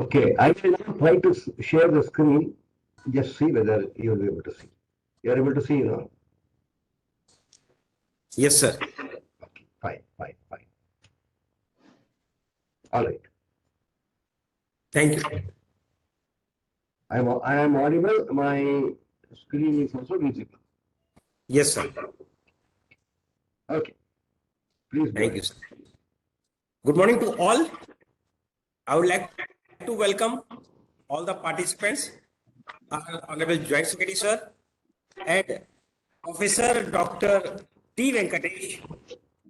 Okay, I will now try to share the screen. Just see whether you'll be able to see. You're able to see, you know? Yes, sir. Okay, fine, fine, fine. All right. Thank you. I am audible. My screen is also visible. Yes, sir. Okay, please go Thank you, ahead. sir. Good morning to all. I would like to welcome all the participants, our Honorable Joint Secretary, sir, and Professor Dr. T. Venkatesh,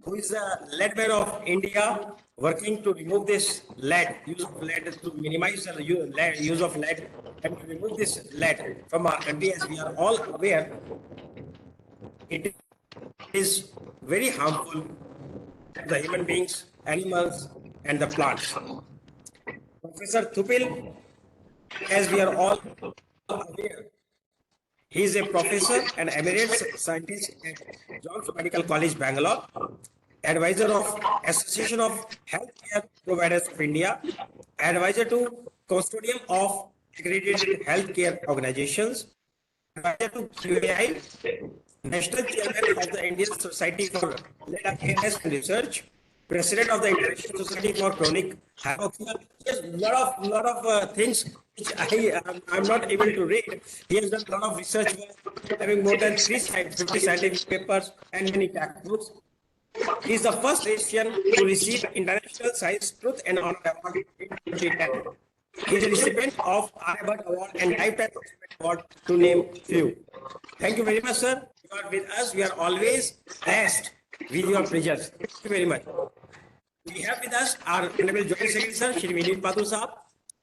who is the lead man of India, working to remove this lead, use of lead, to minimize the use of lead and to remove this lead from our country. As we are all aware, it is very harmful to the human beings, animals, and the plants. Professor Thupil, as we are all aware, he is a professor and emeritus scientist at Johns Medical College, Bangalore, advisor of Association of Healthcare Providers of India, advisor to Consortium of Accredited Healthcare Organizations, advisor to QAI, National Chairman of the Indian Society for Lead Awareness and Research, President of the International Society for Chronic Hypoxia. Yes, lot of things which I'm not able to read. He has done a lot of research work, having more than 350 scientific papers and many textbooks. He is the first Asian to receive International Science Truth and Honor Award in 2010. He is a recipient of Aryabhat Award and Lifetime Achievement Award, to name few. Thank you very much, sir. You are with us. We are always blessed with your presence. Thank you very much. We have with us our Honorable Joint Secretary, sir, Shri Vinit Padur Saab,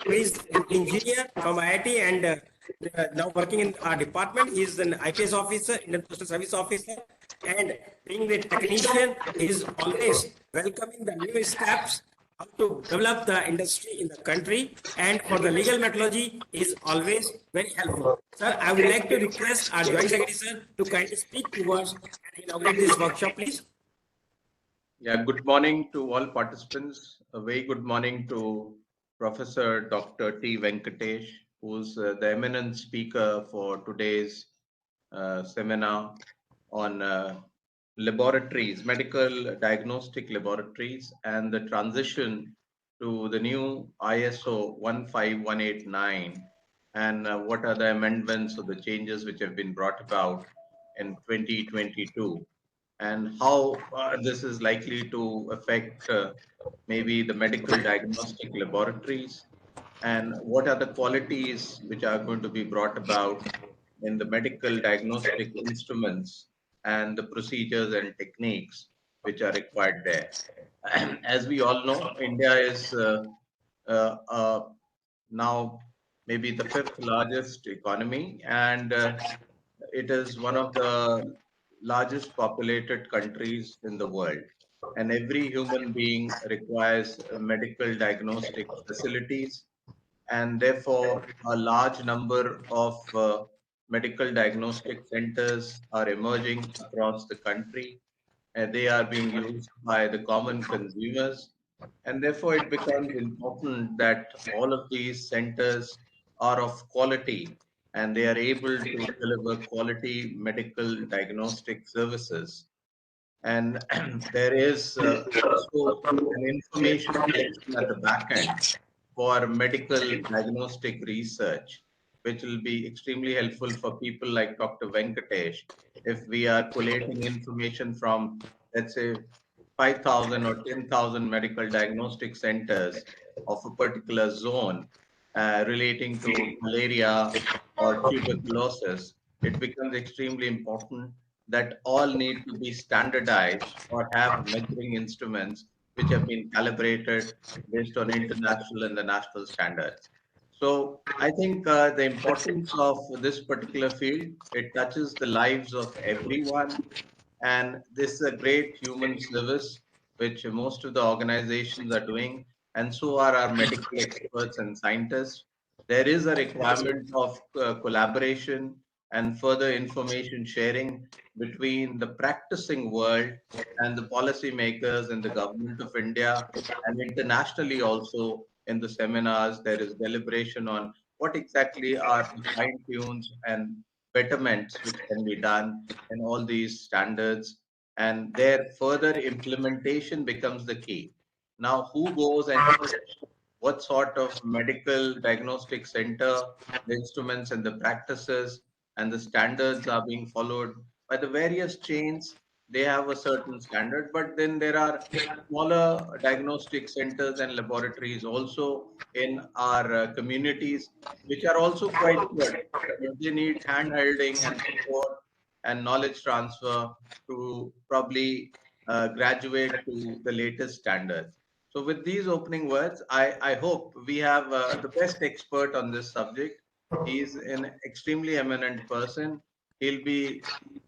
who is an engineer from IIT and now working in our department. He is an IPS officer, Indian Postal Service officer, and being the technician, he is always welcoming the new steps how to develop the industry in the country, and for the legal methodology is always very helpful. Sir, I would like to request our Joint Secretary, sir, to kindly speak to us and inaugurate this workshop, please. Yeah, good morning to all participants. A very good morning to Professor Dr. T. Venkatesh, who's the eminent speaker for today's seminar on laboratories, medical diagnostic laboratories, and the transition to the new ISO 15189, and what are the amendments or the changes which have been brought about in 2022, and how this is likely to affect maybe the medical diagnostic laboratories, and what are the qualities which are going to be brought about in the medical diagnostic instruments and the procedures and techniques which are required there. As we all know, India is uh, uh, now maybe the fifth largest economy, and it is one of the largest populated countries in the world. And every human being requires medical diagnostic facilities, and therefore a large number of medical diagnostic centers are emerging across the country, and they are being used by the common consumers, and therefore it becomes important that all of these centers are of quality and they are able to deliver quality medical diagnostic services. And there is also an information collection at the back end for medical diagnostic research, which will be extremely helpful for people like Dr. Venkatesh. If we are collating information from, let's say, 5,000 or 10,000 medical diagnostic centers of a particular zone relating to malaria or tuberculosis, it becomes extremely important that all need to be standardized or have measuring instruments which have been calibrated based on international and the national standards. So I think the importance of this particular field, it touches the lives of everyone, and this is a great human service which most of the organizations are doing, and so are our medical experts and scientists. There is a requirement of collaboration and further information sharing between the practicing world and the policymakers in the government of India, and internationally also in the seminars. There is deliberation on what exactly are the fine tunes and betterments which can be done in all these standards, and their further implementation becomes the key. Now, who goes and what sort of medical diagnostic center, the instruments and the practices and the standards are being followed by the various chains. They have a certain standard, but then there are smaller diagnostic centers and laboratories also in our communities, which are also quite good. But they need hand holding and support and knowledge transfer to probably graduate to the latest standards. So, with these opening words, I hope we have the best expert on this subject. He is an extremely eminent person. He'll be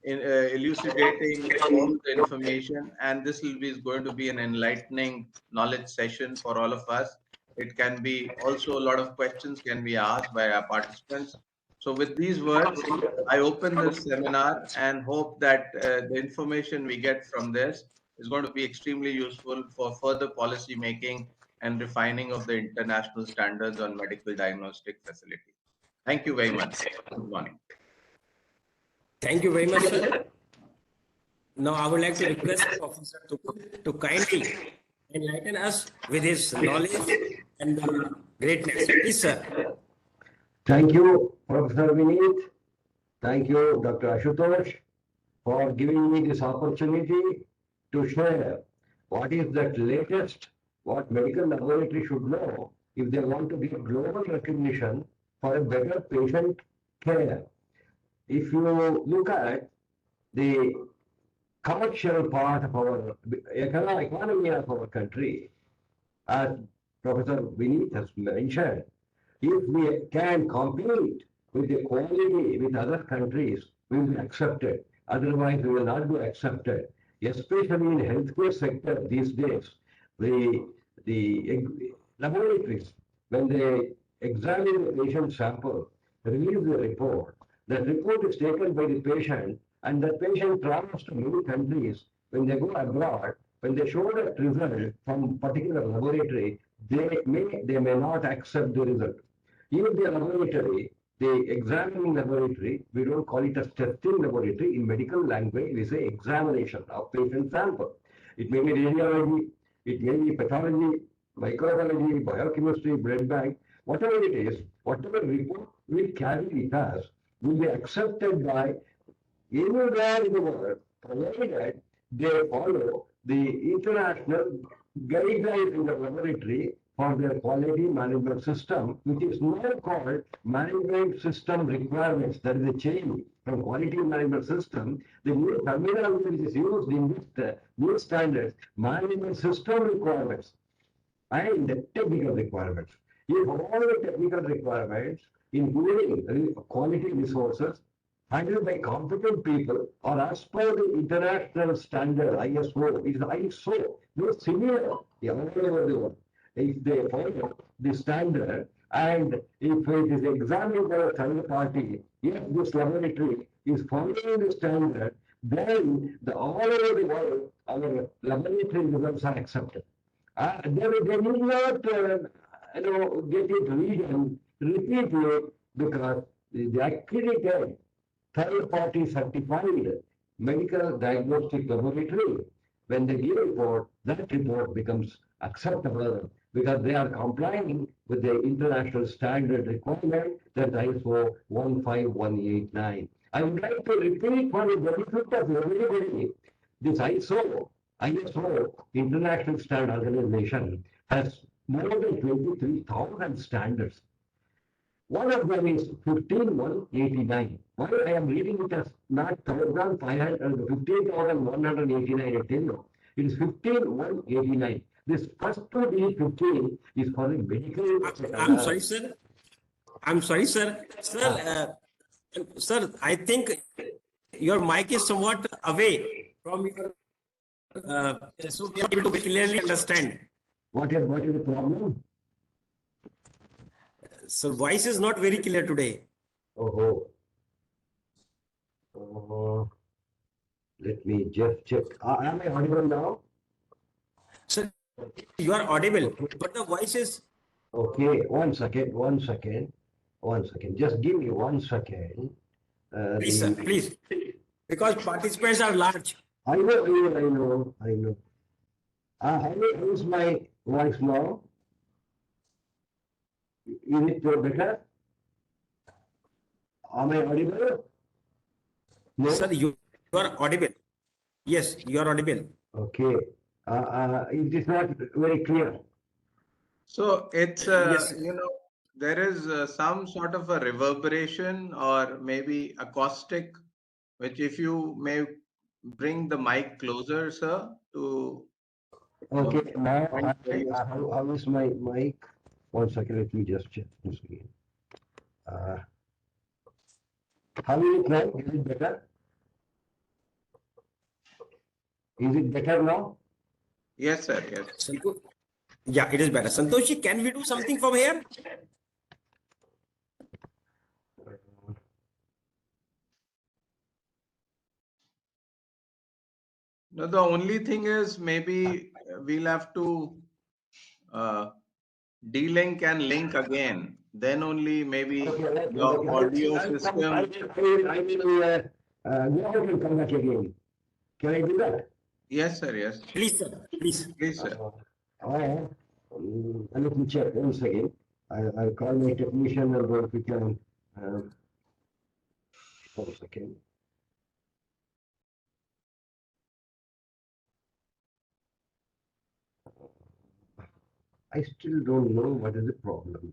elucidating all the information, and this will be is going to be an enlightening knowledge session for all of us. It can be also a lot of questions can be asked by our participants. So, with these words, I open this seminar and hope that the information we get from this is going to be extremely useful for further policy making and refining of the international standards on medical diagnostic facilities. Thank you very much. Good morning. Thank you very much, sir. Now, I would like to request Professor to kindly enlighten us with his knowledge and greatness. Please, sir. Thank you, Professor Vineet. Thank you, Dr. Ashutosh, for giving me this opportunity to share what is that latest, what medical laboratory should know if they want to get global recognition for a better patient care. If you look at the commercial part of our economy of our country, as Professor Vineet has mentioned, if we can compete with the quality with other countries, we will be accepted. Otherwise, we will not be accepted. Especially in healthcare sector these days, the laboratories, when they examine the patient sample, release the report, that report is taken by the patient, and the patient travels to many countries. When they go abroad, when they show that result from particular laboratory, they may not accept the result. Even the laboratory, the examining laboratory, we don't call it a testing laboratory. In medical language, we say examination of patient sample. It may be radiology, it may be pathology, microbiology, biochemistry, blood bank, whatever it is, whatever report we carry with us will be accepted by anywhere in the world, provided they follow the international guidelines in the laboratory for their quality management system, which is now called management system requirements. That is a change from quality management system. The new terminology which is used in this new standards, management system requirements and technical requirements. If all the technical requirements, including quality resources, handled by competent people or as per the international standard ISO, it is ISO, no similar all over the world. If they follow the standard and if it is examined by a third party, if this laboratory is following the standard, then all over the world, our laboratory results are accepted. They need not get it read and repeatedly because the accredited third-party certified medical diagnostic laboratory, when they give a report, that report becomes acceptable because they are complying with the international standard requirement that ISO 15189. I would like to repeat for the benefit of everybody, this ISO International Standard Organization has more than 23,000 standards. One of them is 15189. Why I am reading it as not 15,189 at Tello. It is 15189. This first two digit 15 is for the medical. I'm sorry, sir. I'm sorry, sir. Sir, I think your mic is somewhat away from your. So we are able to clearly understand. What is the problem? So voice is not very clear today. Oh. Let me just check. Am I audible now? Sir, you are audible, but the voice is Okay, one second. Just give me 1 second. Please, sir, please. Because participants are large. I know. How is my voice now? Is it better? Am I audible? No? Sir, you are audible. Yes, you are audible. Okay. It is not very clear. So it's, Yes. there is some sort of a reverberation or maybe acoustic, which if you may bring the mic closer, sir, to Okay, now point where you're how is my mic? 1 second, let me just check this again. Uh, how is it now? Is it better? Is it better now? Yes, sir. Yes. Santosh, yeah, it is better. Santoshi, can we do something from here? No, the only thing is maybe we'll have to uh, delink and link again. Then only maybe Okay, your audio I system. will go ahead and come back again. Can I do that? Yes, sir. Yes. Please, sir, please. Please, sir. Let me check once again. I'll call my technician and go if we can. 1 second. I still don't know what is the problem.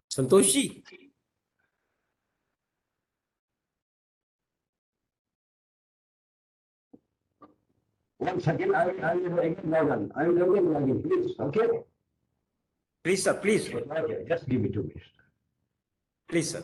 Santoshi, One second, I will again log on. I will again log in, please. Okay? please, sir, please, Okay, just give me 2 minutes. please, sir.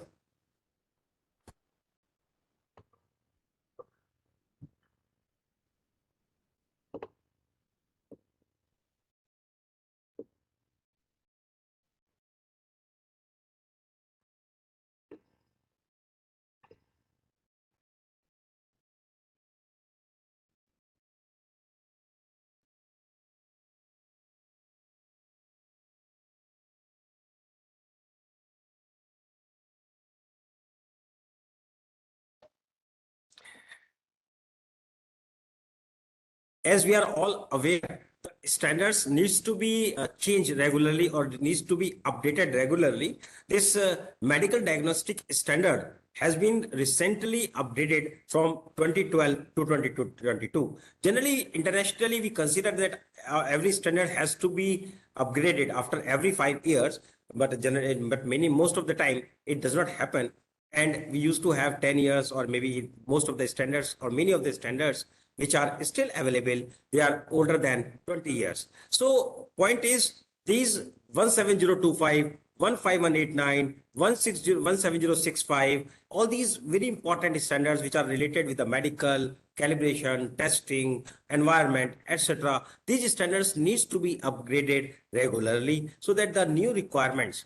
As we are all aware, standards needs to be changed regularly or needs to be updated regularly. This medical diagnostic standard has been recently updated from 2012 to 2022. Generally, internationally, we consider that every standard has to be upgraded after every 5 years, but most of the time it does not happen. And we used to have 10 years or maybe most of the standards or many of the standards which are still available, they are older than 20 years. So point is these 17025, 15189, 17065, all these very important standards which are related with the medical, calibration, testing, environment, etc. These standards needs to be upgraded regularly so that the new requirements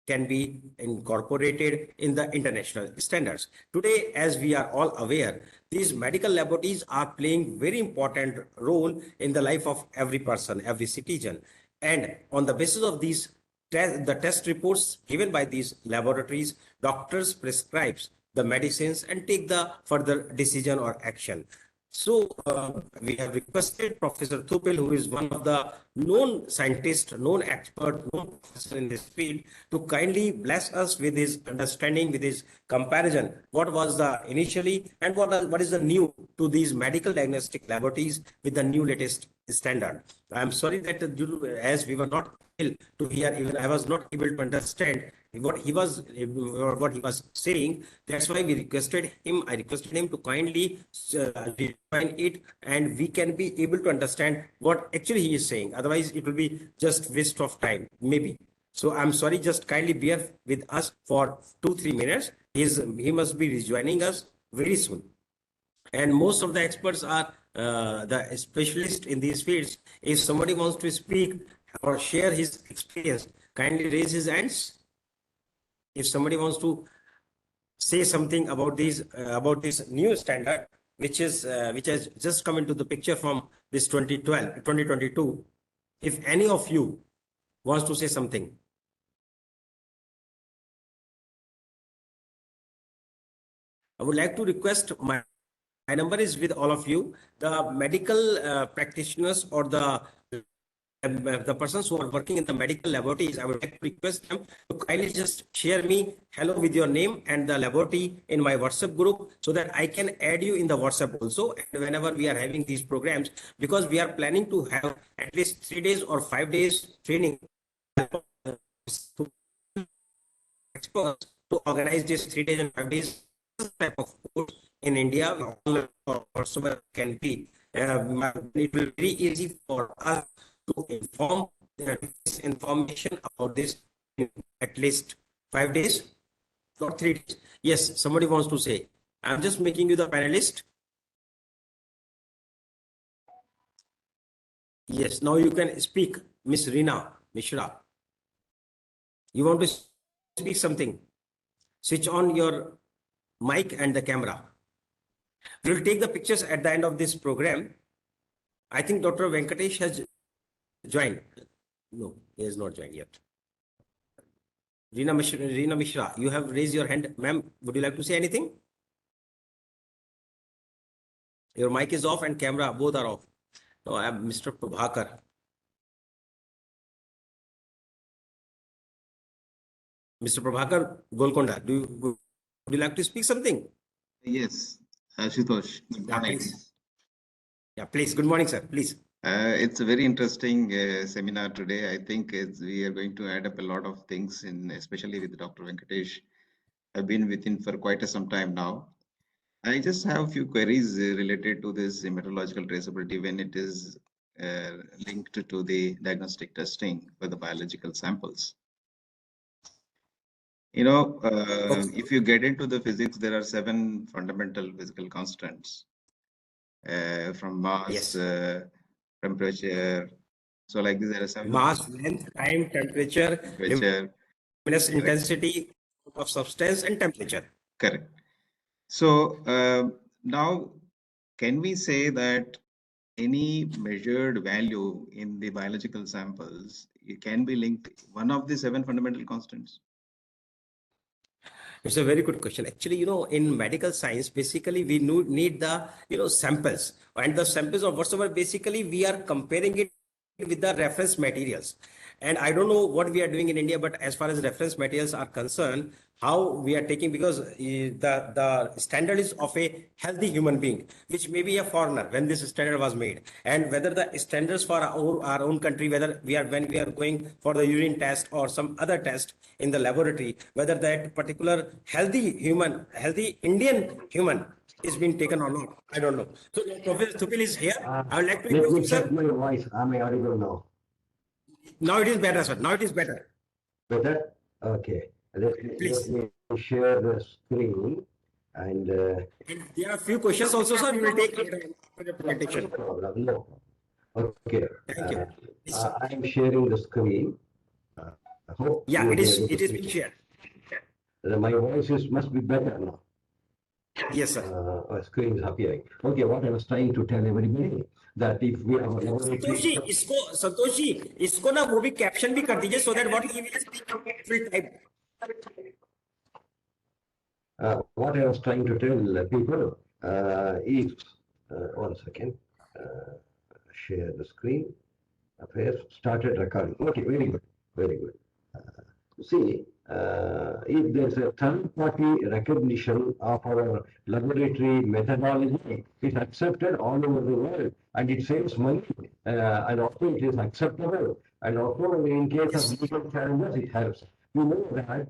can be incorporated in the international standards. Today, as we are all aware, these medical laboratories are playing very important role in the life of every person, every citizen. And on the basis of these the test reports given by these laboratories, doctors prescribes the medicines and take the further decision or action. So we have requested Professor Thupil, who is one of the known scientists, known expert, known professor in this field, to kindly bless us with his understanding, with his comparison. What was the initially and what is the new to these medical diagnostic laboratories with the new latest standard? I am sorry that as we were not able to hear, even I was not able to understand what he was saying. That's why I requested him to kindly define it, and we can be able to understand what actually he is saying. Otherwise it will be just waste of time maybe. So I'm sorry, just kindly bear with us for 2-3 minutes. He must be rejoining us very soon. And most of the experts are the specialists in these fields. If somebody wants to speak or share his experience, kindly raise his hands. If somebody wants to say something about this new standard, which has just come into the picture from this 2022. If any of you wants to say something? I would like to request my number is with all of you. The medical practitioners or the persons who are working in the medical laboratories, I would like to request them to kindly just share me hello with your name and the laboratory in my WhatsApp group so that I can add you in the WhatsApp also. And whenever we are having these programs, because we are planning to have at least 3 days or 5 days training experts to organize this 3 days and 5 days type of course in India, or whatsoever can be. It will be very easy for us to inform this information about this in at least 5 days or 3 days. Yes, somebody wants to say. I'm just making you the panelist. Yes, now you can speak, Miss Reena Mishra. You want to speak something? Switch on your mic and the camera. We will take the pictures at the end of this program. I think Dr. Venkatesh has joined. No, he has not joined yet. Reena Mishra, you have raised your hand. Ma'am, would you like to say anything? Your mic is off and camera, both are off. No, I am Mr. Prabhakar. Mr. Prabhakar Golconda, would you like to speak something? Yes, Ashutosh, good Yeah, morning. please. Yeah, please. Good morning, sir. Please. It's a very interesting seminar today. I think we are going to add up a lot of things, especially with Dr. Venkatesh. I've been with him for quite some time now. I just have a few queries related to this meteorological traceability when it is linked to the diagnostic testing for the biological samples. You know, if you get into the physics, there are 7 fundamental physical constants from mass, Yes. temperature. So like this, there are 7 Mass, length, time, temperature, luminous intensity of substance and temperature. Correct. So now, can we say that any measured value in the biological samples it can be linked one of the 7 fundamental constants? It's a very good question. Actually, in medical science, basically we need the, samples, and the samples of whatsoever, basically we are comparing it with the reference materials. And I don't know what we are doing in India, but as far as reference materials are concerned, how we are taking, because the standard is of a healthy human being, which may be a foreigner when this standard was made, and whether the standards for our own country, whether when we are going for the urine test or some other test in the laboratory, whether that particular healthy Indian human is being taken or not, I don't know. So Professor Thupil is here. I would like to Let me request, check sir. my voice. Am I audible now? Now it is better, sir. Now it is better. Better? Okay. Please. Let me share the screen and And there are a few questions also, sir. We will take later after the no presentation. problem. No. Okay. Thank you. Yes, sir. I am sharing the screen. I hope Yeah, you will it be is. able It to is see being shared. My voice must be better now. Yes, sir. Screen is appearing. Okay, what I was trying to tell everybody that if we have a Santosh ji इसको ना वो भी caption भी कर दीजिए so that what he will speak will type. What I was trying to tell people is 1 second. Share the screen. Affairs started recording. Okay, very good, very good. See, if there's a third-party recognition of our laboratory methodology, it's accepted all over the world, and it saves money, and also it is acceptable, and also in case of legal challenges, it helps. You know that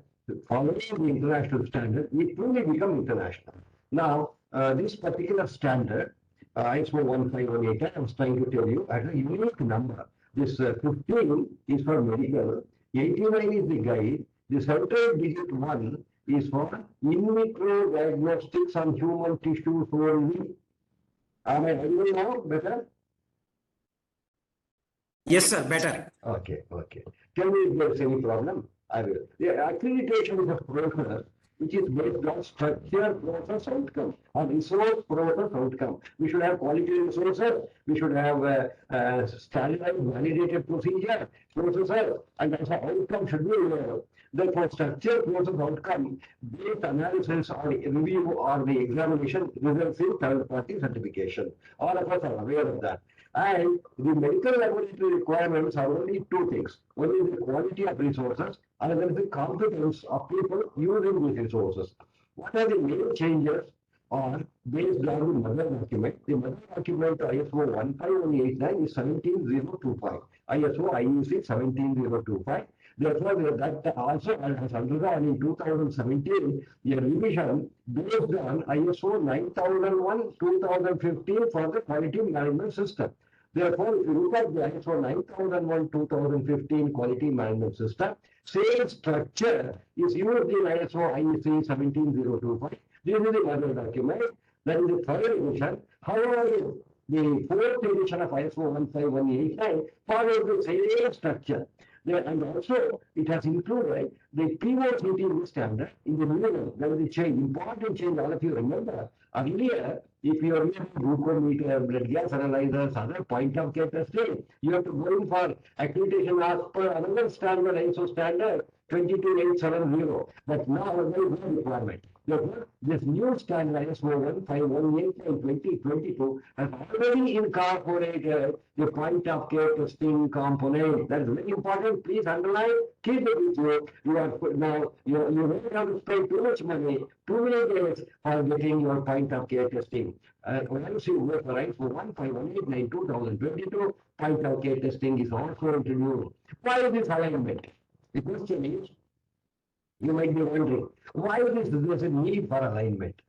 following the international standard, we truly become international. Now, this particular standard, ISO 15189, I was trying to tell you, as a unique number. This 15 is for medical, 89 is the guide, the central digit 1 is for in vitro diagnostics on human tissues only. Am I audible now? Better? Yes, sir. Better. Okay, okay. Tell me if there's any problem. I will. The accreditation is a process which is based on structure, process, outcome, or resource, process, outcome. We should have quality resources, we should have standardized, validated processes, and also outcome should be therefore structure, process, outcome, based analysis or review or the examination results in third-party certification. All of us are aware of that. And the medical laboratory requirements are only two things. One is the quality of resources, another is the competence of people using these resources. What are the main changes are based on the mother document. The mother document ISO 15189 is 17025. ISO IEC 17025. Therefore, that also has undergone in 2017 a revision based on ISO 9001-2015 for the quality management system. Therefore, if you look at the ISO 9001-2015 quality management system, same structure is used in ISO IEC 17025. This is the mother document. That is the third edition. However, the fourth edition of ISO 15189 follows the same structure. And also, it has included the POCT standard in the middle. There is a change, important change. All of you remember earlier, if you are using glucometer, blood gas analyzers, other point of care testing, you have to go in for accreditation as per another standard, ISO standard 22870. But now there is no requirement. Therefore, this new standard ISO 15189-2022 has already incorporated the point of care testing component. That is very important. Please underline, keep it with you. You are now you don't have to spend too much money, too many days for getting your point of care testing. Once you go for ISO 15189-2022, point of care testing is also introduced. Why this alignment? The question is, you might be wondering, why is there a need for alignment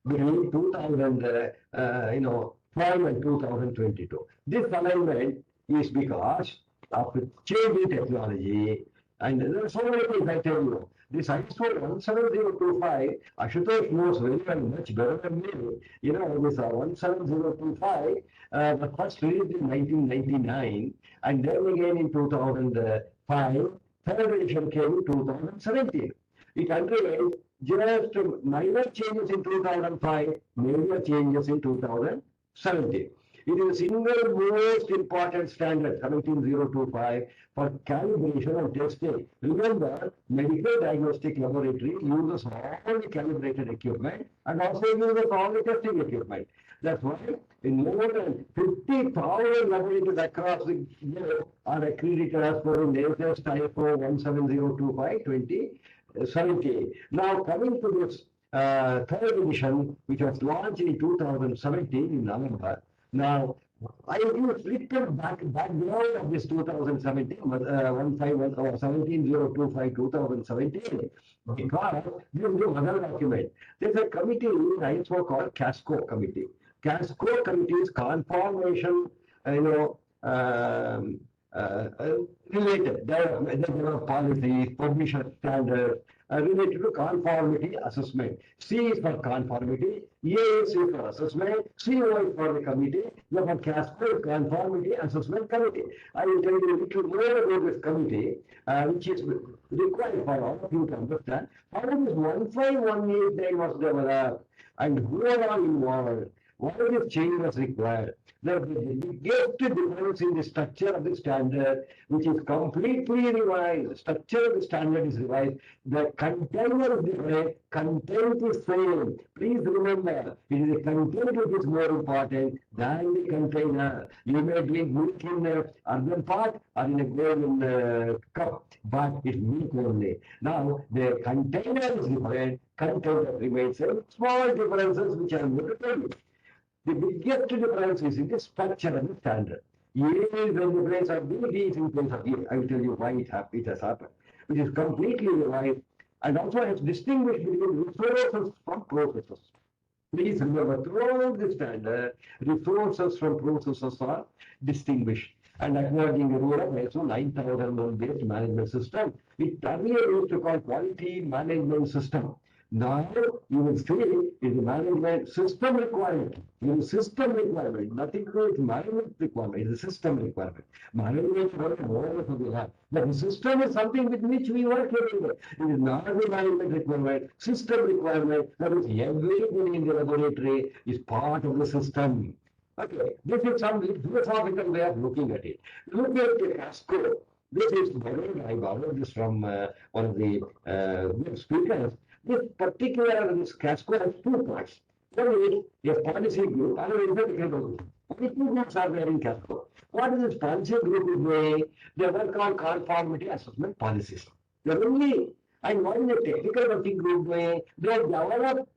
between 2012 and 2022? This alignment is because of changing technology, and there are so many things I tell you. This ISO 17025, Ashutosh knows very much better than me. You know, this 17025 was first released in 1999, and then again in 2005. Third edition came in 2017. It underwent just minor changes in 2005, major changes in 2017. It is a single most important standard, 17025, for calibration and testing. Remember, medical diagnostic laboratory uses all the calibrated equipment and also uses all the testing equipment. That's why in more than 50,000 laboratories across the globe are accredited as per the latest ISO 17025-2017. Now coming to this third edition, which was launched in 2017 in November. Now, I will give a little background of this 2017, 17025 2017, because this is another document. There's a committee in ISO called CASCO committee. CASCO committee is conformation, related. There are policies, permission standards related to conformity assessment. C is for conformity, A is for assessment, CO is for the committee. Therefore, CASCO is Conformity Assessment Committee. I will tell you a little more about this committee, which is required for all of you to understand how this 15189 was developed and who are all involved. Why this change was required? The biggest difference in the structure of the standard, which is completely revised. Structure of the standard is revised. The container is different, content is same. Please remember, it is the content which is more important than the container. You may drink milk in the urban part or in a golden cup, but it's milk only. Now, the container is different, content remains same. Small differences which I am going to tell you. The biggest difference is in the structure of the standard. A is in place of B, D is in place of E. I will tell you why it has happened. Which is completely revised and also has distinguished between resources from processes. Please remember, throughout the standard, resources from processes are distinguished. And acknowledging the rule of ISO 9001 based management system, it earlier used to call quality management system. Now you will see is the management system requirement. It is system requirement. Nothing to do with management requirement. It is a system requirement. Management is more of we have. But the system is something with which we work every day. It is not the management requirement, system requirement. That is everything in the laboratory is part of the system. Okay, this is some philosophical way of looking at it. Look at the Casco. This is borrowed, I borrowed this from one of the speakers. This particular this Casco has two parts. One is a policy group, another is a technical group. Only two groups are there in Casco. What is this policy group is doing? They work on conformity assessment policies. They're only, and what is the technical working group doing? They develop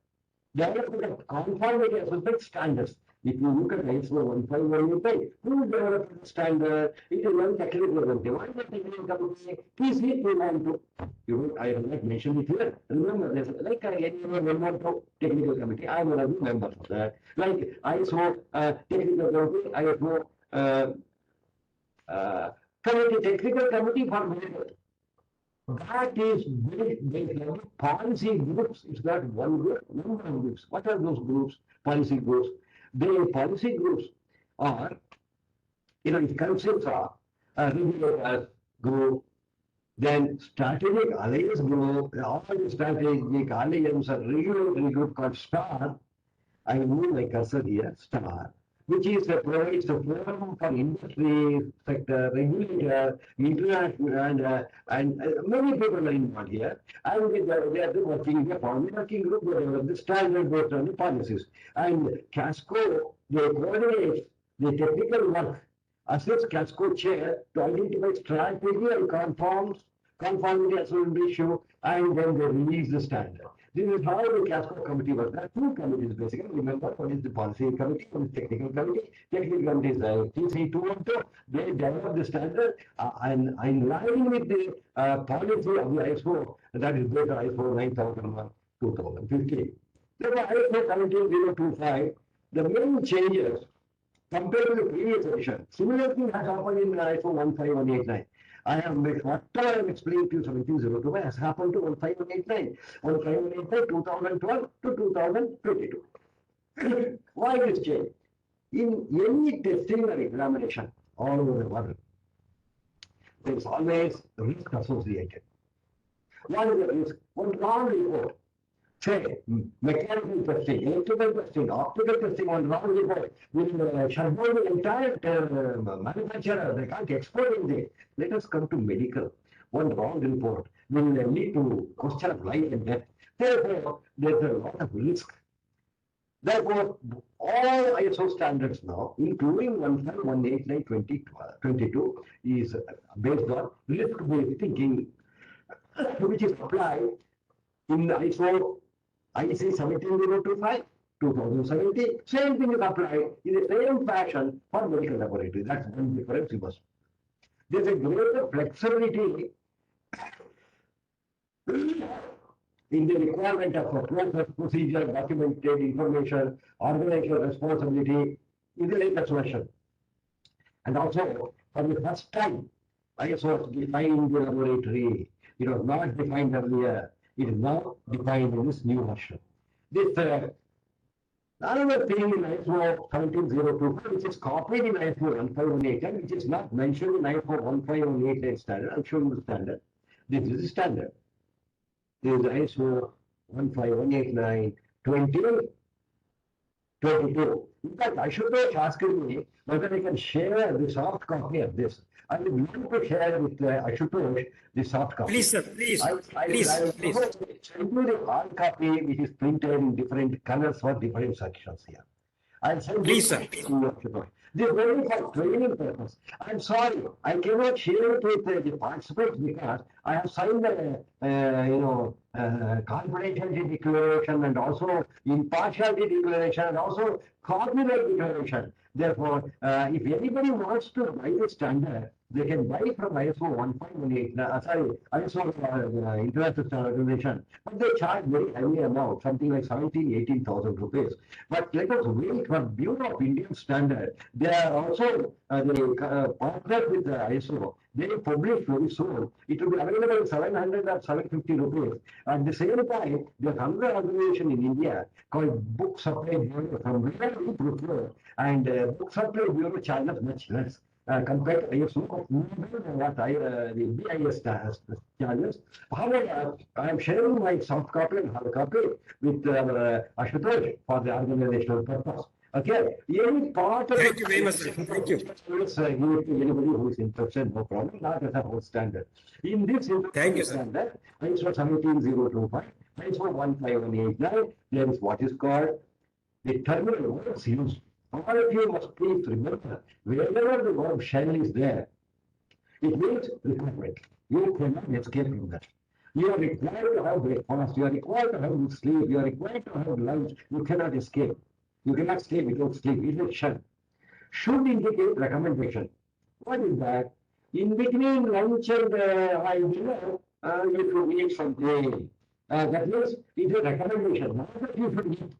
the conformity assessment standards. If you look at ISO 15185, who developed the standard? It is one technical committee. What is the technical committee? PC 212. I have not mentioned it here. Remember, there's like any other 112 technical committee. I am one of the members of that. Like ISO technical committee, ISO technical committee for medical. That is based on policy groups. It's not one group, number of groups. What are those groups? Policy groups. The policy groups are, it consists of a regulators group, then strategic alliance group, all the strategic alliance or regulatory group called STAR. I move my cursor here, STAR, which is provides the forum for industry sector, regulator, international, and many people are involved here. And they are working here, working group, they develop the standard based on the policies. And Casco, they coordinate the technical work, assist Casco chair to identify strategy and conformity assessment issue, and then they release the standard. This is how the Casco committee works. There are two committees basically. Remember, one is the policy committee, one is technical committee. Technical committee is TC 212. They develop the standard and in line with the policy of the ISO, that is based on ISO 9001 2015. Therefore, ISO 17025, the main changes compared to the previous edition, similar thing has happened in ISO 15189. I have made whatever I have explained to you 1702 has happened to 15189. 15189 2012 to 2022. Why this change? In any testing or examination all over the world, there is always risk associated. What is the risk? One wrong report, say mechanical testing, electrical testing, optical testing, one wrong report will shut down the entire manufacturer. They can't export anything. Let us come to medical. One wrong report will lead to question of life and death. Therefore, there's a lot of risk. Therefore, all ISO standards now, including 15189-2022, is based on risk-based thinking, which is applied in the ISO IC 17025, 2017. Same thing is applied in the same fashion for medical laboratory. That's one difference we must. There's a greater flexibility in the requirement of a process, procedure, documented information, organizational responsibility in the latest version. And also, for the first time, ISO has defined the laboratory. It was not defined earlier. It is now defined in this new version. This another thing in ISO 17025, which is copied in ISO 15189, which is not mentioned in ISO 15189 standard. I'm showing the standard. This is the standard. This is ISO 15189-2022. In fact, Ashutosh asked me whether I can share the soft copy of this. I would want to share with Ashutosh the soft copy. Please, sir, please. I Please. send you the hard copy, which is printed in different colors for different sections here. I'll send Please, this sir. to Ashutosh. This is only for training purpose. I'm sorry, I cannot share it with the participants because I have signed a confidentiality declaration and also impartiality declaration and also copyright declaration. Therefore, if anybody wants to write a standard, they can buy from ISO 1518, ISO International Standard Organization, but they charge very heavy amount, something like 18,000 rupees. But let us wait for Bureau of Indian Standard. They are also partnered with the ISO. They will publish very soon. It will be available at 700 or 750 rupees. At the same time, there's another organization in India called Book Supply Bureau from where we procure, and Book Supply Bureau charges much less. Compared to ISO, what the BIS charges. However, I am sharing my soft copy and hard copy with Ashutosh for the organizational purpose. Okay, any part of Thank you very much, sir. Thank you. Let's give it to anybody who is interested, no problem, not as a whole standard. In this Thank you, sir. standard, ISO 17025, ISO 15189, there is what is called the terminal words used. All of you must please remember, wherever the word shall is there, it means requirement. You cannot escape from that. You are required to have breakfast, you are required to have sleep, you are required to have lunch, you cannot escape. You cannot stay without sleep. It is should. Should indicate recommendation. What is that? In between lunch and dinner, you should eat something. That means it is a recommendation, not that you should eat.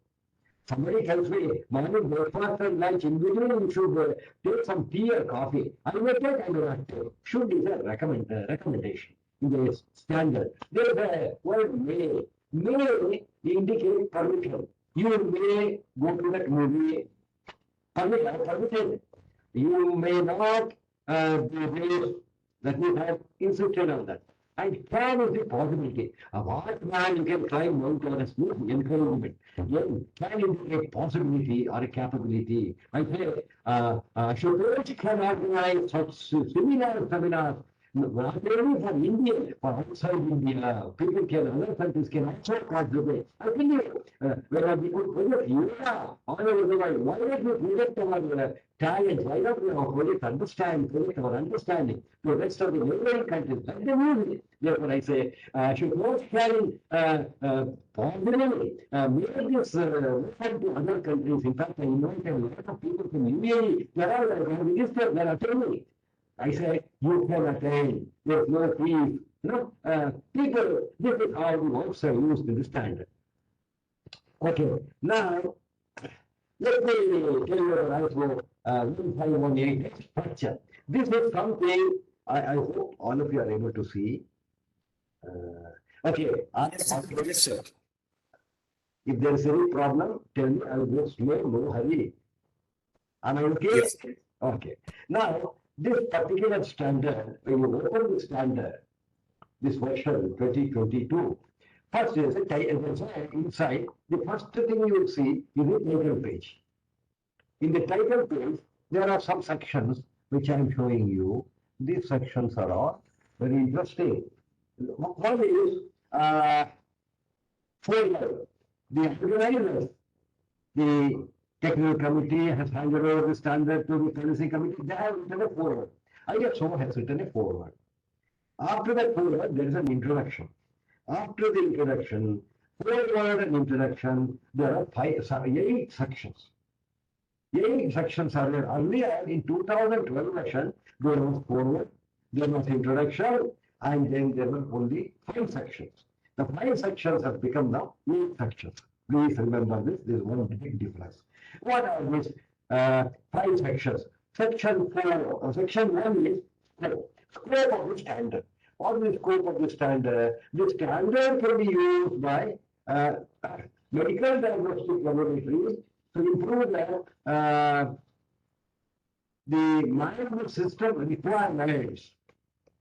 Somebody tells me, morning breakfast and lunch, in between you should take some tea or coffee. I may take, I may not take. Should is a recommendation. In the standard. There is a word may. May indicate permission. You may go to that movie, permitted. You may not be raised, that we have insisted on that. And can is the possibility. What man you can climb Mount Everest with encouragement. Then can indicate possibility or a capability. I say, Ashutosh can organize such seminars, not only for India, for outside India, people can, other countries can also contribute. I think when we could project yoga all over the world, why don't we project our talent? Why don't we project our understanding to the rest of the neighboring countries? Let them use it. Therefore, I say, should not carry possibly make this open to other countries. In fact, I invite a lot of people from UAE. They are registered, they are attending. I say, you can attend, there's no fees. No, people, this is how the words are used in the standard. Okay, now, let me tell you about ISO 1518 structure. This is something I hope all of you are able to see. Okay, Yes, sir. if there is any problem, tell me, I will go slow, no hurry. Am I okay? Yes. Okay. Now, this particular standard, when you open the standard, this version 2022, first is a title. Inside, the first thing you will see is the title page. In the title page, there are some sections which I am showing you. These sections are all very interesting. One is forward. The organizers, the technical committee has handed over the standard to the policy committee. They have written a forward. ISO has written a forward. After that forward, there is an introduction. After the introduction, forward and introduction, there are 8 sections. 8 sections are there. Earlier in 2012 version, there was forward, there was introduction, and then there were only 5 sections. The 5 sections have become now 8 sections. Please remember this. There is one big difference. What are these 5 sections? Section 4, section 1 is scope of the standard. What is the scope of the standard? The standard can be used by medical diagnostic laboratories to improve the management system requirements.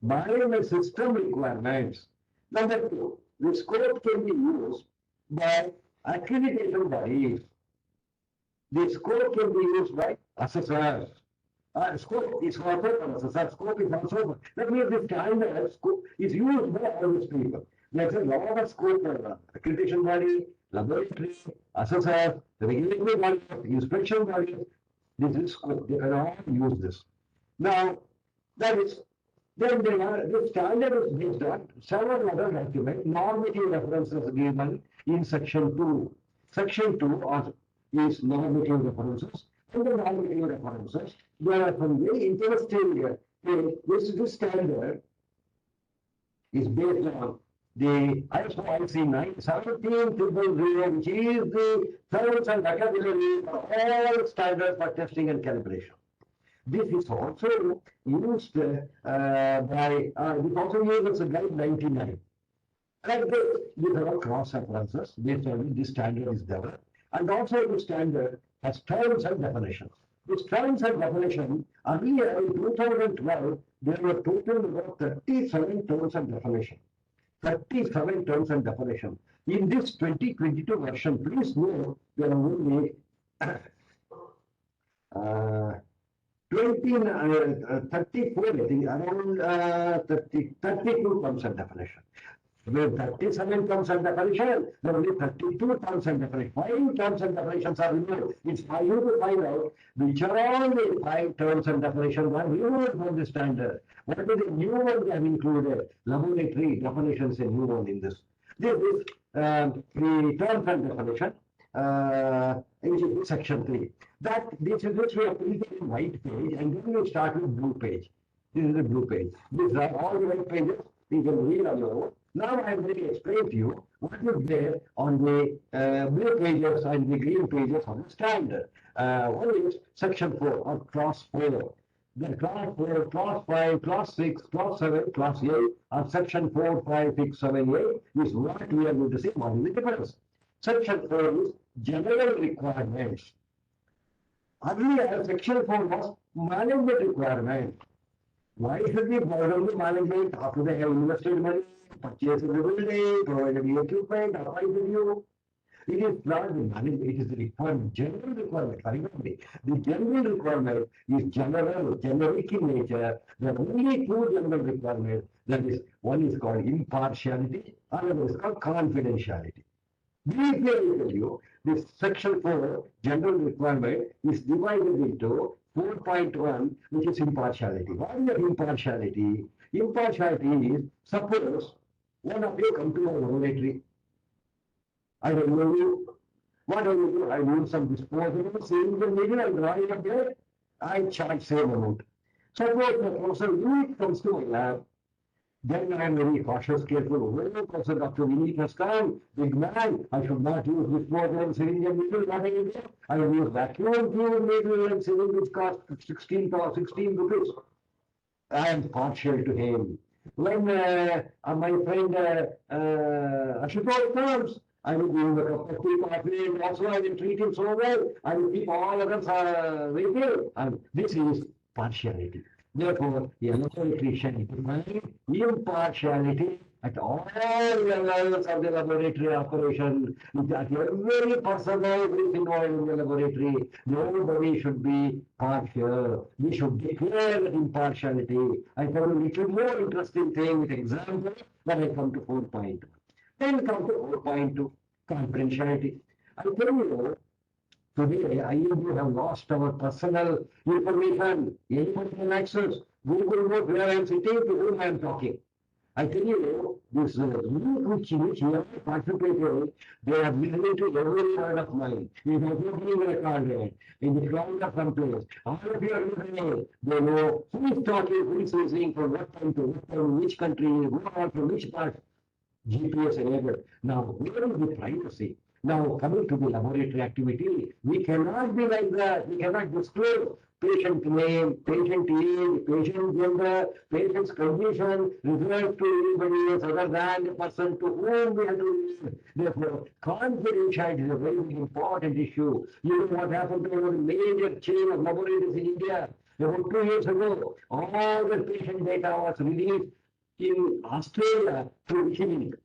Management system requirements. Number 2, the scope can be used by accreditation bodies. The scope can be used by assessors. Scope is also for assessors. Scope is also for. That means the standard scope is used by all these people. There's a lot of scope for accreditation body, laboratory, assessors, regulatory bodies, inspection bodies. This is scope. They can all use this. Now, that is. Then the standard is based on several other documents, normative references given in section 2. Section 2 is normative references. And the normative references, there are some very interesting This standard is based on the ISO IC 17000, which is the terms and vocabulary for all standards for testing and calibration. This is also used this also used as a guide 99. Like this, these are all cross references based on which this standard is developed. And also the standard has terms and definitions. These terms and definitions, earlier in 2012, there were total about 37 terms and definitions. 37 terms and definitions. In this 2022 version, please note there are only 34, I think, around 32 terms and definitions. With 37 terms and definition, there are only 32 terms and definitions. 5 terms and definitions are removed. It's for you to find out which are all the 5 terms and definitions are removed from the standard. What is the new one they have included? Laboratory definitions a new one in this. This is the terms and definition, which is section 3. This we have printed in white page, and then we start with blue page. This is the blue page. These are all the white pages. You can read on your own. Now I am going to explain to you what is there on the blue pages and the green pages of the standard. One is section 4 or class 4. Then class 4, class 5, class 6, class 7, class 8, or section 4, 5, 6, 7, 8 is what we are going to see. What is the difference? Section 4 is general requirements. Earlier, section 4 was management requirement. Why should we borrow the management after they have invested money, purchased the building, provided the equipment, applied with you? It is not the management, it is the requirement, general requirement. Remember, the general requirement is generic in nature. There are only 2 general requirements. That is, one is called impartiality, another is called confidentiality. Briefly, I will tell you, this section 4 general requirement is divided into 4.1, which is impartiality. What is impartiality? Impartiality is, suppose one of you come to a laboratory. I don't know you. What do you do? I do some disposable, saving the needle, I draw it up there. I charge same amount. Suppose the person unique comes to my lab. Then I am very cautious, careful. Well, Professor Dr. Vineet has come, big man. I should not use disposable syringe and needle, not again. I will use vacuum tube needle and syringe, which cost 16 rupees. I am partial to him. When my friend Ashutosh comes, I will give him a cup of tea, coffee, and also I will treat him so well. I will keep all others refill. And this is partiality. Therefore, the laboratory shall define impartiality at all levels of the laboratory operation. That every person who is involved in the laboratory, nobody should be partial. We should declare impartiality. I tell you a little more interesting thing with example when I come to 4.2. Then come to 4.2, confidentiality. I tell you, today, IUB have lost our personal information. Anyone can access. Google knows where I am sitting, to whom I am talking. I tell you, this group which we have participated, they are listening to every word of mine. We have not been recorded in the cloud of some place. All of you are listening. They know who is talking, who is listening, from what time to what time, which country, who are from which part. GPS enabled. Now, where is the privacy? Now, coming to the laboratory activity, we cannot be like that. We cannot disclose patient name, patient age, patient gender, patient's condition, results to anybody else other than the person to whom we have to listen. Therefore, confidentiality is a very important issue. You know what happened to a major chain of laboratories in India? About 2 years ago, all the patient data was released in Australia through Wikileaks.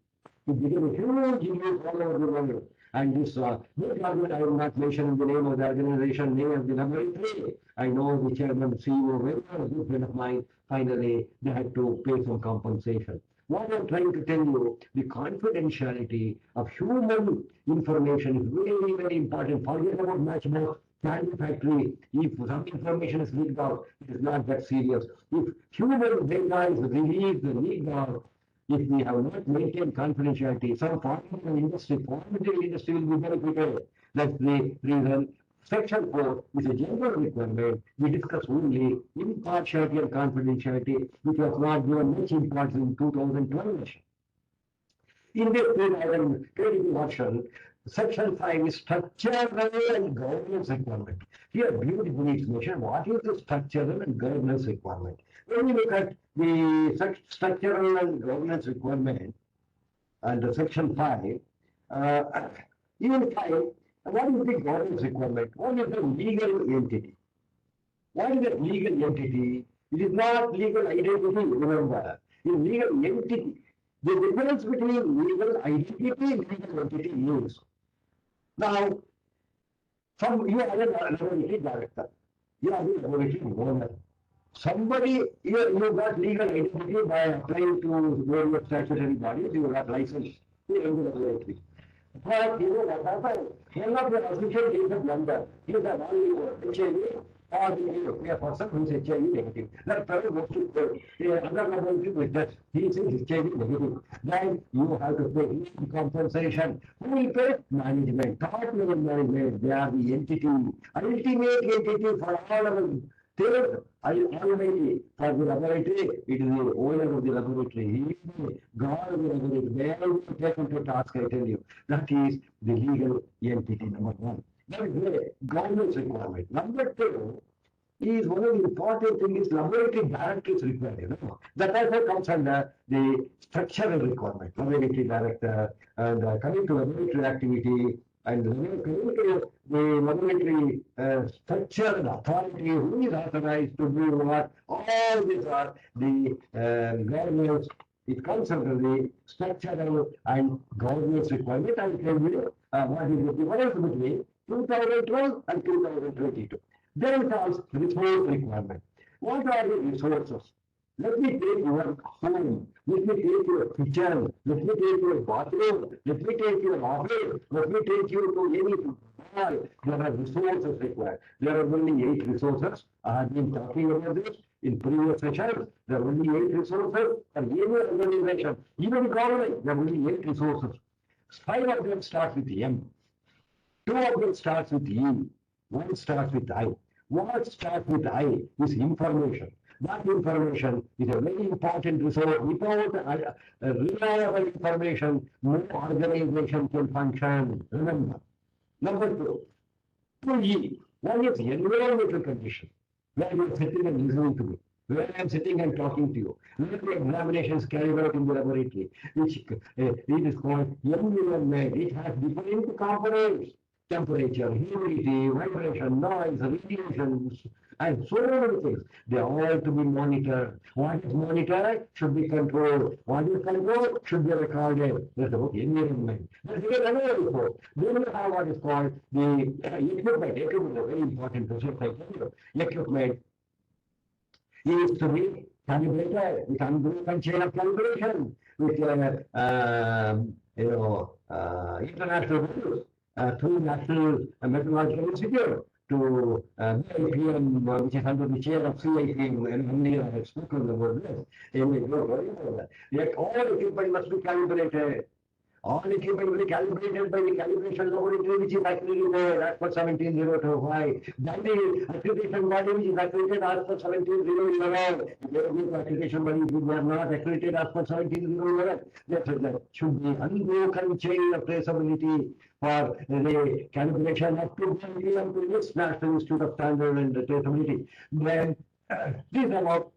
It became a huge news all over the world. And this big government, I will not mention the name of the organization, name of the laboratory. I know the chairman, CEO, very well, a good friend of mine. Finally, they had to pay some compensation. What I'm trying to tell you, the confidentiality of human information is very, very important. Forget about matchbox, candy factory. If some information is leaked out, it is not that serious. If human data is released, leaked out, if we have not maintained confidentiality, some pharmaceutical industry will be benefited. That's the reason Section 4 is a general requirement. We discuss only impartiality and confidentiality, which was not given much importance in 2012. In this 2020 version, Section 5 is structural and governance requirement. Here, beautifully it's mentioned what is the structural and governance requirement. When we look at the structural and governance requirement under Section 5, even 5, what is the governance requirement? What is the legal entity? What is the legal entity? It is not legal identity, remember. In legal entity, the difference between legal identity and legal entity is, now, you are a laboratory director, you are a laboratory owner. Somebody, you got legal identity by applying to various statutory bodies, you got license to enter the laboratory. But you know what happened? One of the official is a blunder. He is a non-HIV or a person who is HIV negative. That person goes to another laboratory with that. He is HIV negative. Then you have to pay compensation. Who will pay? Management. Top level management. They are the entity. Ultimate entity for all of us. Third, ultimately, for the laboratory, it is the owner of the laboratory. He is the God of the laboratory. They will take on to task, I tell you. That is the legal entity, number one. That is the governance requirement. Number two is one of the important things, laboratory director is required. You know? That also comes under the structural requirement. Laboratory director, and coming to laboratory activity, and coming to the laboratory structure and authority, who is authorized to do what, all these are the governance. It comes under the structural and governance requirement. I will tell you what is the difference between 2012 and 2022. Then comes resource requirement. What are the resources? Let me take your home, let me take your kitchen, let me take your bathroom, let me take your office, let me take you to any bar. There are resources required. There are only 8 resources. I have been talking about this in previous sessions. There are only 8 resources, and any organization, even government, there are only 8 resources. 5 of them start with M. 2 of them starts with E. 1 starts with I. What starts with I is information. That information is a very important resource. Without reliable information, no organization can function. Remember. Number 2, 2E. One is environmental condition, where you are sitting and listening to me, where I am sitting and talking to you, where the examinations carried out in the laboratory, which it is called environment. It has different components. Temperature, humidity, vibration, noise, radiation, and so many things. They are all to be monitored. What is monitored should be controlled. What is controlled should be recorded. That's about environment. Let's get another report. Then you have what is called the equipment. Equipment is very important to say. Equipment is to be calibrated. We can do a chain of calibration with international values. Through National Meteorological Institute to IPM, which is under the chair of CIPM, and only I have spoken about this. Yet all equipment must be calibrated. All equipment will be calibrated by the calibration laboratory, which is accredited as per 17025. Then the accreditation body, which is accredited as per 17011. There is accreditation body, which are not accredited as per 17011. That should be unbroken chain of traceability for the calibration of to this National Institute of Standard and Traceability. Then this about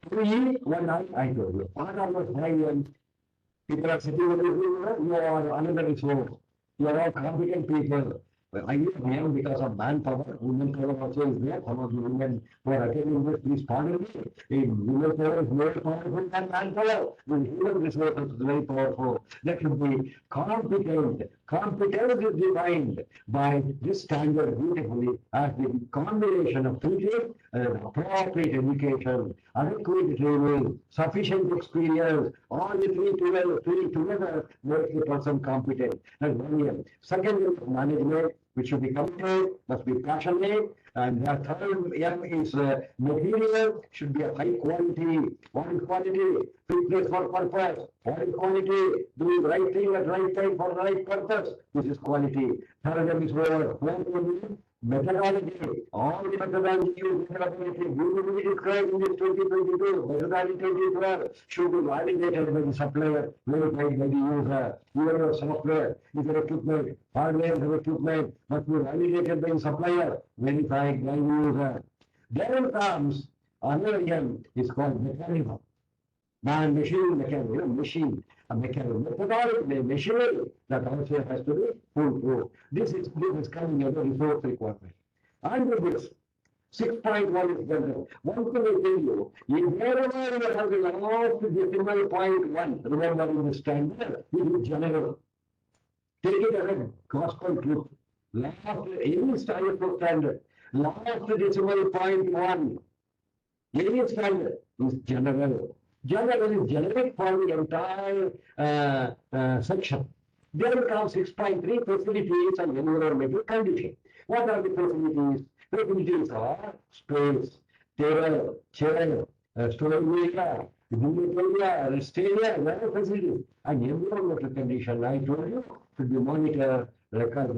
3, 1 I told you. Part of the 5 people are sitting with you, you are another resource. You are all competent people. I use men because of manpower. Women power also is there. Some of the women who are attending this, please pardon me. Women power is more powerful than manpower. The human resources is very powerful. That should be competent. Competence is defined by this standard beautifully as the combination of 3 things: appropriate education, adequate training, sufficient experience. All the 3 together make the person competent. That's 1 year. Second is management, which should be committed, must be passionate. And the third M is material, should be of high quality. What is quality? Fitness for purpose. What is quality? Doing the right thing at right time for the right purpose. This is quality. Third M is word. methodology, all the methodology used will be described in this 2022. Methodology should be validated by the supplier, verified by the user. Even your software, if your equipment, hardware of equipment must be validated by the supplier, verified by the user. Then comes another one is called mechanism. Machine, machine, a mechanical methodology, machinery that also has to be foolproof. This is coming as a resource requirement. Under this, 6.1 is general. One thing I tell you, if wherever you have the last decimal point 1, remember in the standard, it is general. Take it as a gospel truth. Last, any standard, last decimal point 1, any standard is general. General is generic for the entire section. Then comes 6.3, facilities and environmental condition. What are the facilities? Facilities are space, table, chair, storage area, unit area, rest area, other facilities. And environmental condition, I told you, should be monitor, record,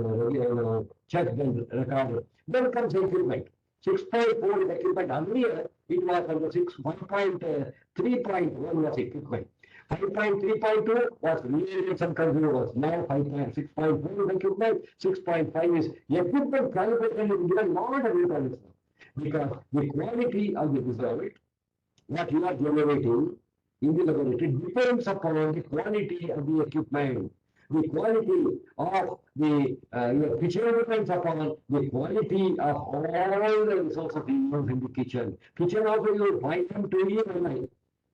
check, then record. Then comes equipment. 6.4 is equipment. Earlier, it was under 1.3.1 was equipment. 5.3.2 was reagents and consumables. Now 5.6.4 is equipment. 6.5 is equipment calibration is given not a requirement. Because the quality of the result, what you are generating in the laboratory depends upon the quality of the equipment. The quality of the your kitchen depends upon the quality of all the resources used in the kitchen. Kitchen also you 5M2E online.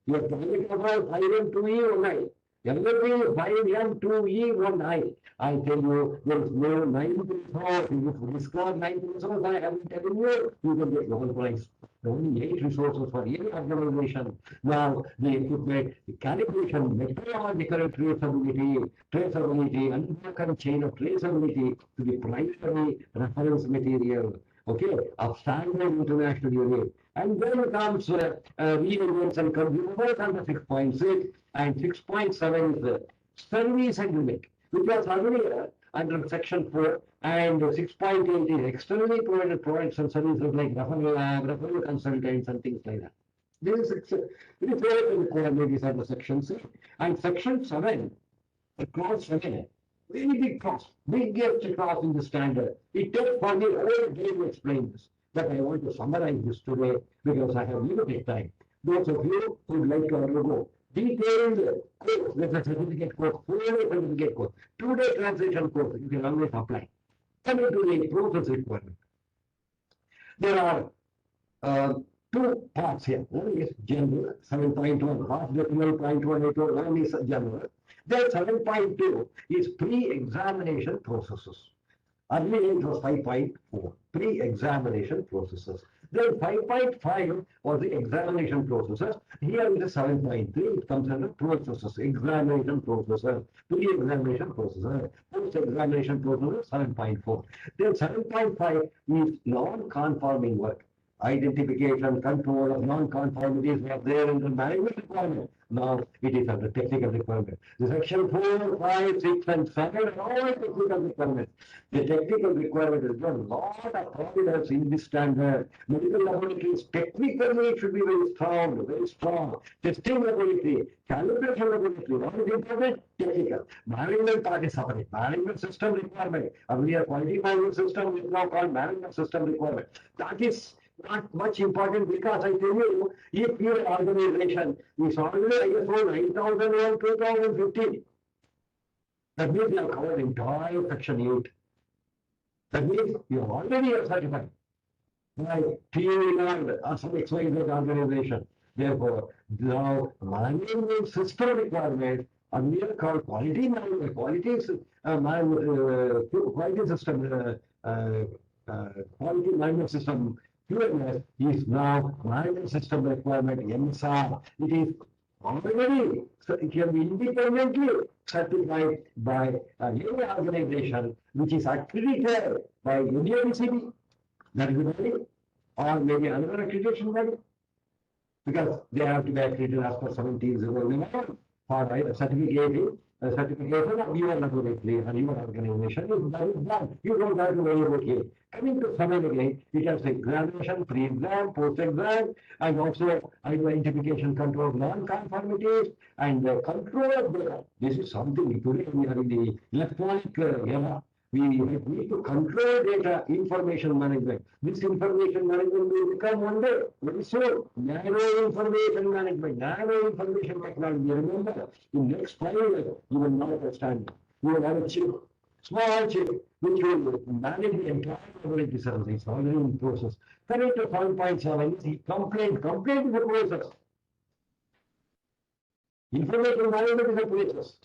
Your toilet also 5M2E online. Everything is 5M2E online. I tell you, there is no 9th resource. If you discard 9th resource, I haven't telling you, you can get the whole price. Only 8 resources for any organization. Now, the equipment, the calibration, methodological traceability, and the chain of traceability to the primary reference material, okay, of standard international unit. And then comes reagents and consumables under 6.6, and 6.7 is the service agreement, which was earlier under section 4, and 6.8 is externally provided products and services like referral lab, referral consultants, and things like that. This is requirement is under section 6, and section 7, clause 7, very big clause, biggest clause in the standard. It takes for the whole day to explain this, but I want to summarize this today because I have limited time. Those of you who would like to undergo detailed course, there's a certificate course, 4-day certificate course, 2-day translation course, you can always apply. Coming to the process requirement. There are 2 parts here. One is general, 7.1, half decimal 0.181, one is general. Then 7.2 is pre-examination processes. Earlier it was 5.4, pre-examination processes. Then 5.5 was the examination processes. Here it is 7.3, it comes under processes, examination processes, pre-examination processes, post-examination processes, 7.4. Then 7.5 is non-conforming work. Identification, control of non-conformities were there in the management requirement. Now it is under technical requirement. The section 4, 5, 6, and 7 are all technical requirements. The technical requirement is a lot of providence in this standard. Medical laboratories technically should be very strong, very strong. Testing laboratory, calibration laboratory, what is important? Technical. Management part is separate. Management system requirement. Earlier quality management system is now called management system requirement. That is not much important because I tell you, if your organization is already ISO 9001 2015, that means you have covered entire section 8. That means you already are certified by TUNAD or some XYZ organization. Therefore, now management system requirement earlier called quality management, quality system, quality management system. QMS is now management system requirement, MSR. It is already, so it can be independently certified by any organization which is accredited by UDMCB, that is the body, or maybe another accreditation body, because they have to be accredited as per 1701 for certificating certification of your laboratory or your organization is done. You don't have to worry about it. Coming to summary again, it has examination, pre-exam, post-exam, and also identification control of non-conformities and control of data. This is something today we are in the electronic era. We need to control data information management. This information management will become one day very soon. Narrow information management, narrow information technology. Remember, in next 5 years, you will not understand. You will have a chip, small chip, which will manage the entire laboratory service. It's already in process. Coming to 5.7 is the complaint is a process. Information management is a process.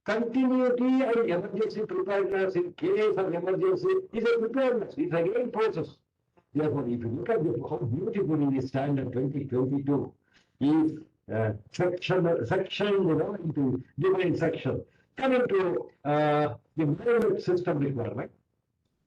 Continuity and emergency preparedness in case of emergency is a preparedness. It's again process. Therefore, if you look at how beautifully the standard 2022 is sectioned into different sections. Coming to the management system requirement,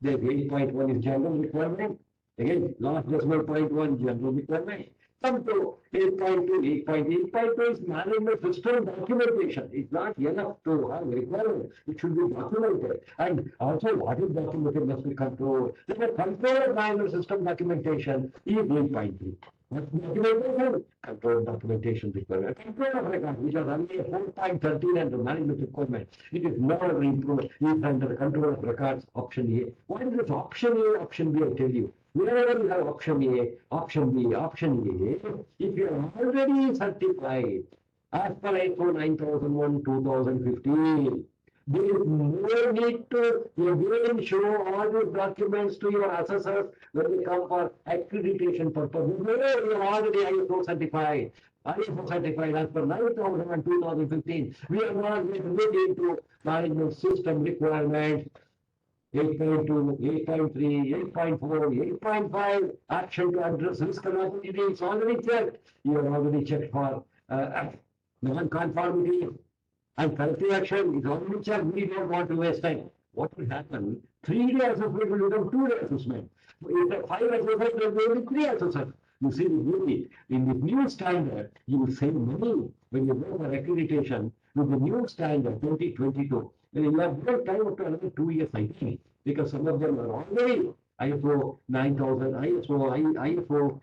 the 8.1 is general requirement. Again, last decimal point 1 general requirement. Come to 8.2, 8.2 is management system documentation. It's not enough to have requirement. It should be documented. And also, what is documented must be controlled. Then the control of management system documentation is 8.3. What's documentation? Control documentation requirement. Control of records, which are only 4.13 and the management requirement. It is never improved. It is under the control of records, option A. What is this option A, option B? I tell you. Wherever you have option A, option B, option A, if you are already certified as per ISO 9001 2015, there is no need to again show all these documents to your assessors when they come for accreditation purpose. You are already ISO certified. ISO certified as per 9001 2015. We are not going to look into management system requirements. 8.2, 8.3, 8.4, 8.5, action to address risk and opportunity. It's already checked. You have already checked for non-conformity and corrective action. It's already checked. We don't want to waste time. What will happen? 3-day assessment will become 2-day assessment. If 5 assessments, there will be 3 assessments. You see the beauty. In the new standard, you will save money when you go for accreditation with the new standard 2022. You have no time up to another 2 years, I think, because some of them are already ISO 9000, ISO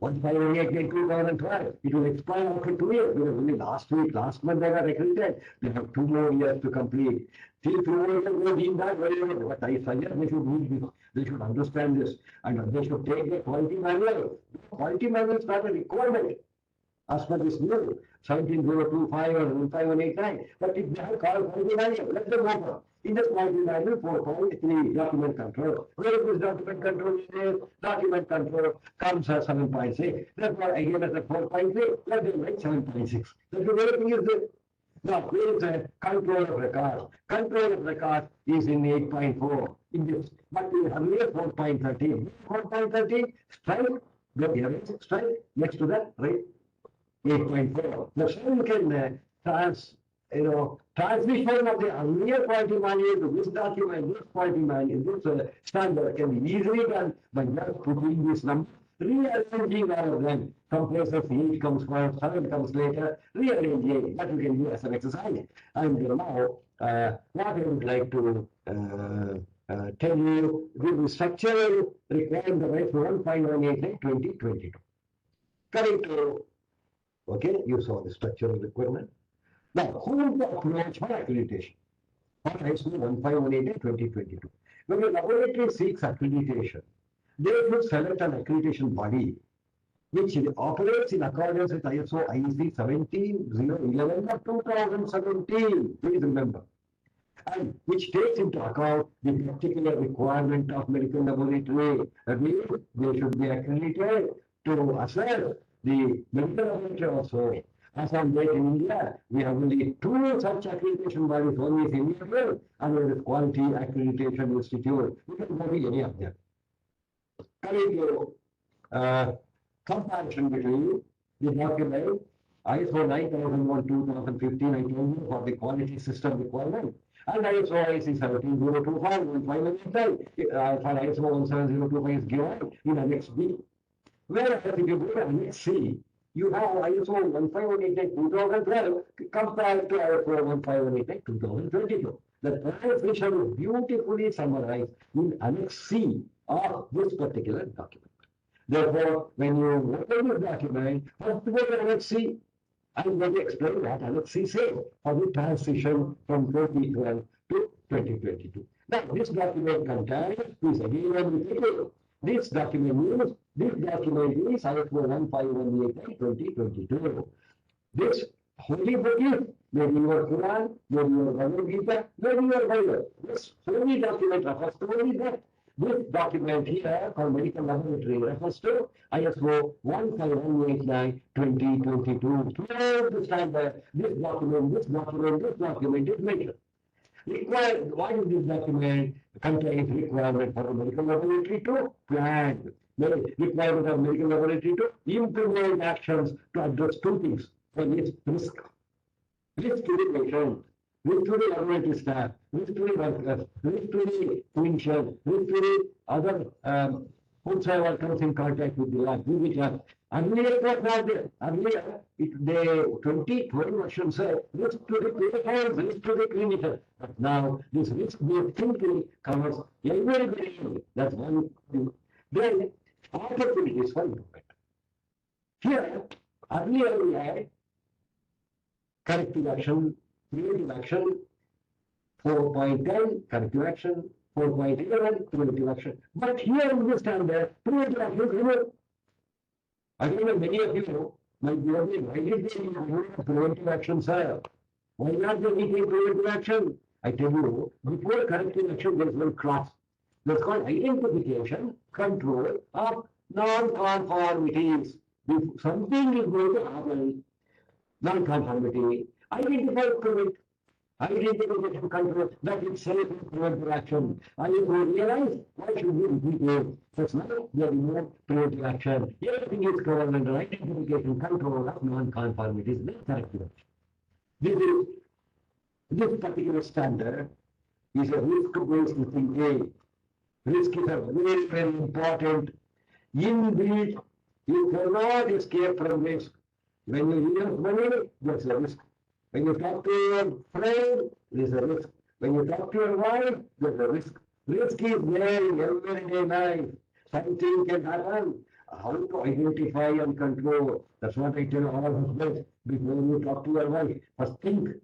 1588 2012. It will expire after 2 years. Because only last month they got accredited. They have 2 more years to complete. Till 2 years they deem that very well. But I suggest they should read this. They should understand this. And they should take the quality manual. Quality manual is not a requirement as per this new 17025 or 15189. But if they have called quality manual, let them open. In the quality manual 4.3 document control. Where is this document control? Document control comes as 7.6. Therefore, again as a 4.3, let them write 7.6. That's the very thing is this. Now, where is the control of records? Control of records is in 8.4 in this. But we have here 4.13. 4.13, strike, strike next to that, right? 8.4. Now, so you can transmission of the earlier quality manual to this document, this quality manual, this standard can be easily done by just putting this number, rearranging all of them. Some places 8 comes first, 7 comes later, rearranging. That you can do as an exercise. And now, what I would like to tell you, the structural requirement right for 1.189 2022. Coming to, okay, you saw the structural requirement. Now, who will the approach for accreditation? For ISO 15189 2022. When a laboratory seeks accreditation, they should select an accreditation body which operates in accordance with ISO IEC 17011 of 2017. Please remember. And which takes into account the particular requirement of medical laboratory. That means they should be accredited to assess the medical laboratory also. As on date in India, we have only 2 such accreditation bodies. One is India and one is Quality Accreditation Institute. We can go to any of them. Coming to comparison between the document ISO 9001 2015, I told you for the quality system requirement, and ISO IEC 17025 1589 for ISO 17025 is given in Annex B. Whereas if you go to Annex C, You have ISO 15189-2012 compared to ISO 15189-2022. The transition is beautifully summarized in Annex C of this particular document. Therefore, when you open this document, first go to Annex C. I'm going to explain what Annex C says for the transition from 2012 to 2022. Now, this document contains, please again repeat it. This document is ISO 15189-2022. This holy book is maybe your Quran, maybe your Bhagavad Gita, maybe your Bible. This holy document refers to only that. This document here for medical laboratory refers to ISO 15189-2022. To understand that this document is mentioned. Required, why is this document contains requirement for a medical laboratory to plan? Requirement of medical laboratory to implement actions to address two things. One is risk to the patient, risk to the laboratory staff, risk to the workers, risk to the clinician, risk to the other whosoever comes in contact with the lab, which are earlier it was not there. Earlier, the 2012 version said risk to the patient, risk to the clinician. But now this risk-based thinking covers everybody. That's one thing. Then opportunities for improvement. Here, earlier we had corrective action, preventive action, 4.10 corrective action, 4.11 preventive action. But here in this standard, preventive action is removed. Again, many of you might be wondering, why did they remove preventive action, sir? Why not they take preventive action? I tell you, before corrective action, there is one class. That's called identification, control of non-conformities. If something is going to happen, non-conformity, identify prevent, identification control, that itself is preventive action. And if we realize, why should we repeat it? That's not there is no preventive action. Everything is covered under identification control of non-conformities, not corrective action. This particular standard is a risk-based thinking. Risk is a very, very important inbuilt. You cannot escape from risk. When you use money, there's a risk. When you talk to your friend, there's a risk. When you talk to your wife, there's a risk. Risk is there in everyday life. Something can happen. How to identify and control. That's what I tell all husbands before you talk to your wife. First think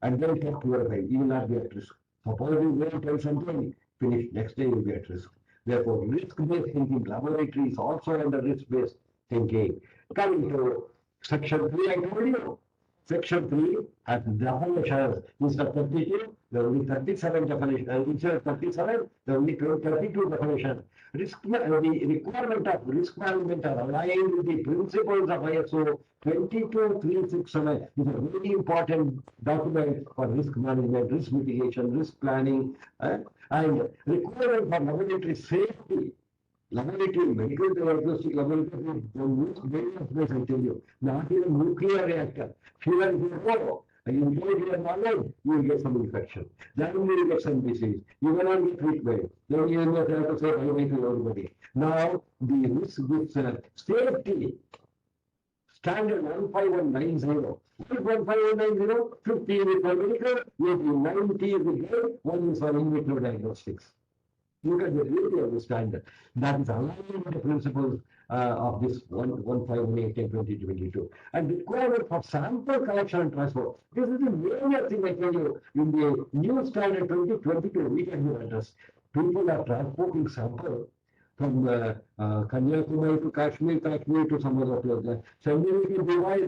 and then talk to your wife. You will not be at risk. Suppose you go and tell something, finish. Next day you will be at risk. Therefore, risk-based thinking, laboratory is also under risk-based thinking. Coming to Section 3, I told you. Section 3 has definitions. Instead of 32, there will be 37 definitions. Instead of 37, there will be 32 definitions. The requirement of risk management are aligned with the principles of ISO 22367. It's a very important document for risk management, risk mitigation, risk planning, and requirement for laboratory safety. Laboratory, medical diagnostic laboratory, various ways I tell you. Not even nuclear reactor. Fever is go. And you don't your knowledge, you will get some infection. Then you will get some disease. You will not get treatment. Then you will not have to say bye-bye to everybody. Now, the risk with safety standard 15190. What is 15190? 15 is for medical, 90 is the grade, 1 is for in vitro diagnostics. Look at the beauty of the standard. That is aligned with the principles of this 15188-2022. And requirement for sample collection and transport. This is the major thing I tell you. In the new standard 2022, we can address. People are transporting sample from Kanyakumari to Kashmir to some other place. Sending it to Dubai,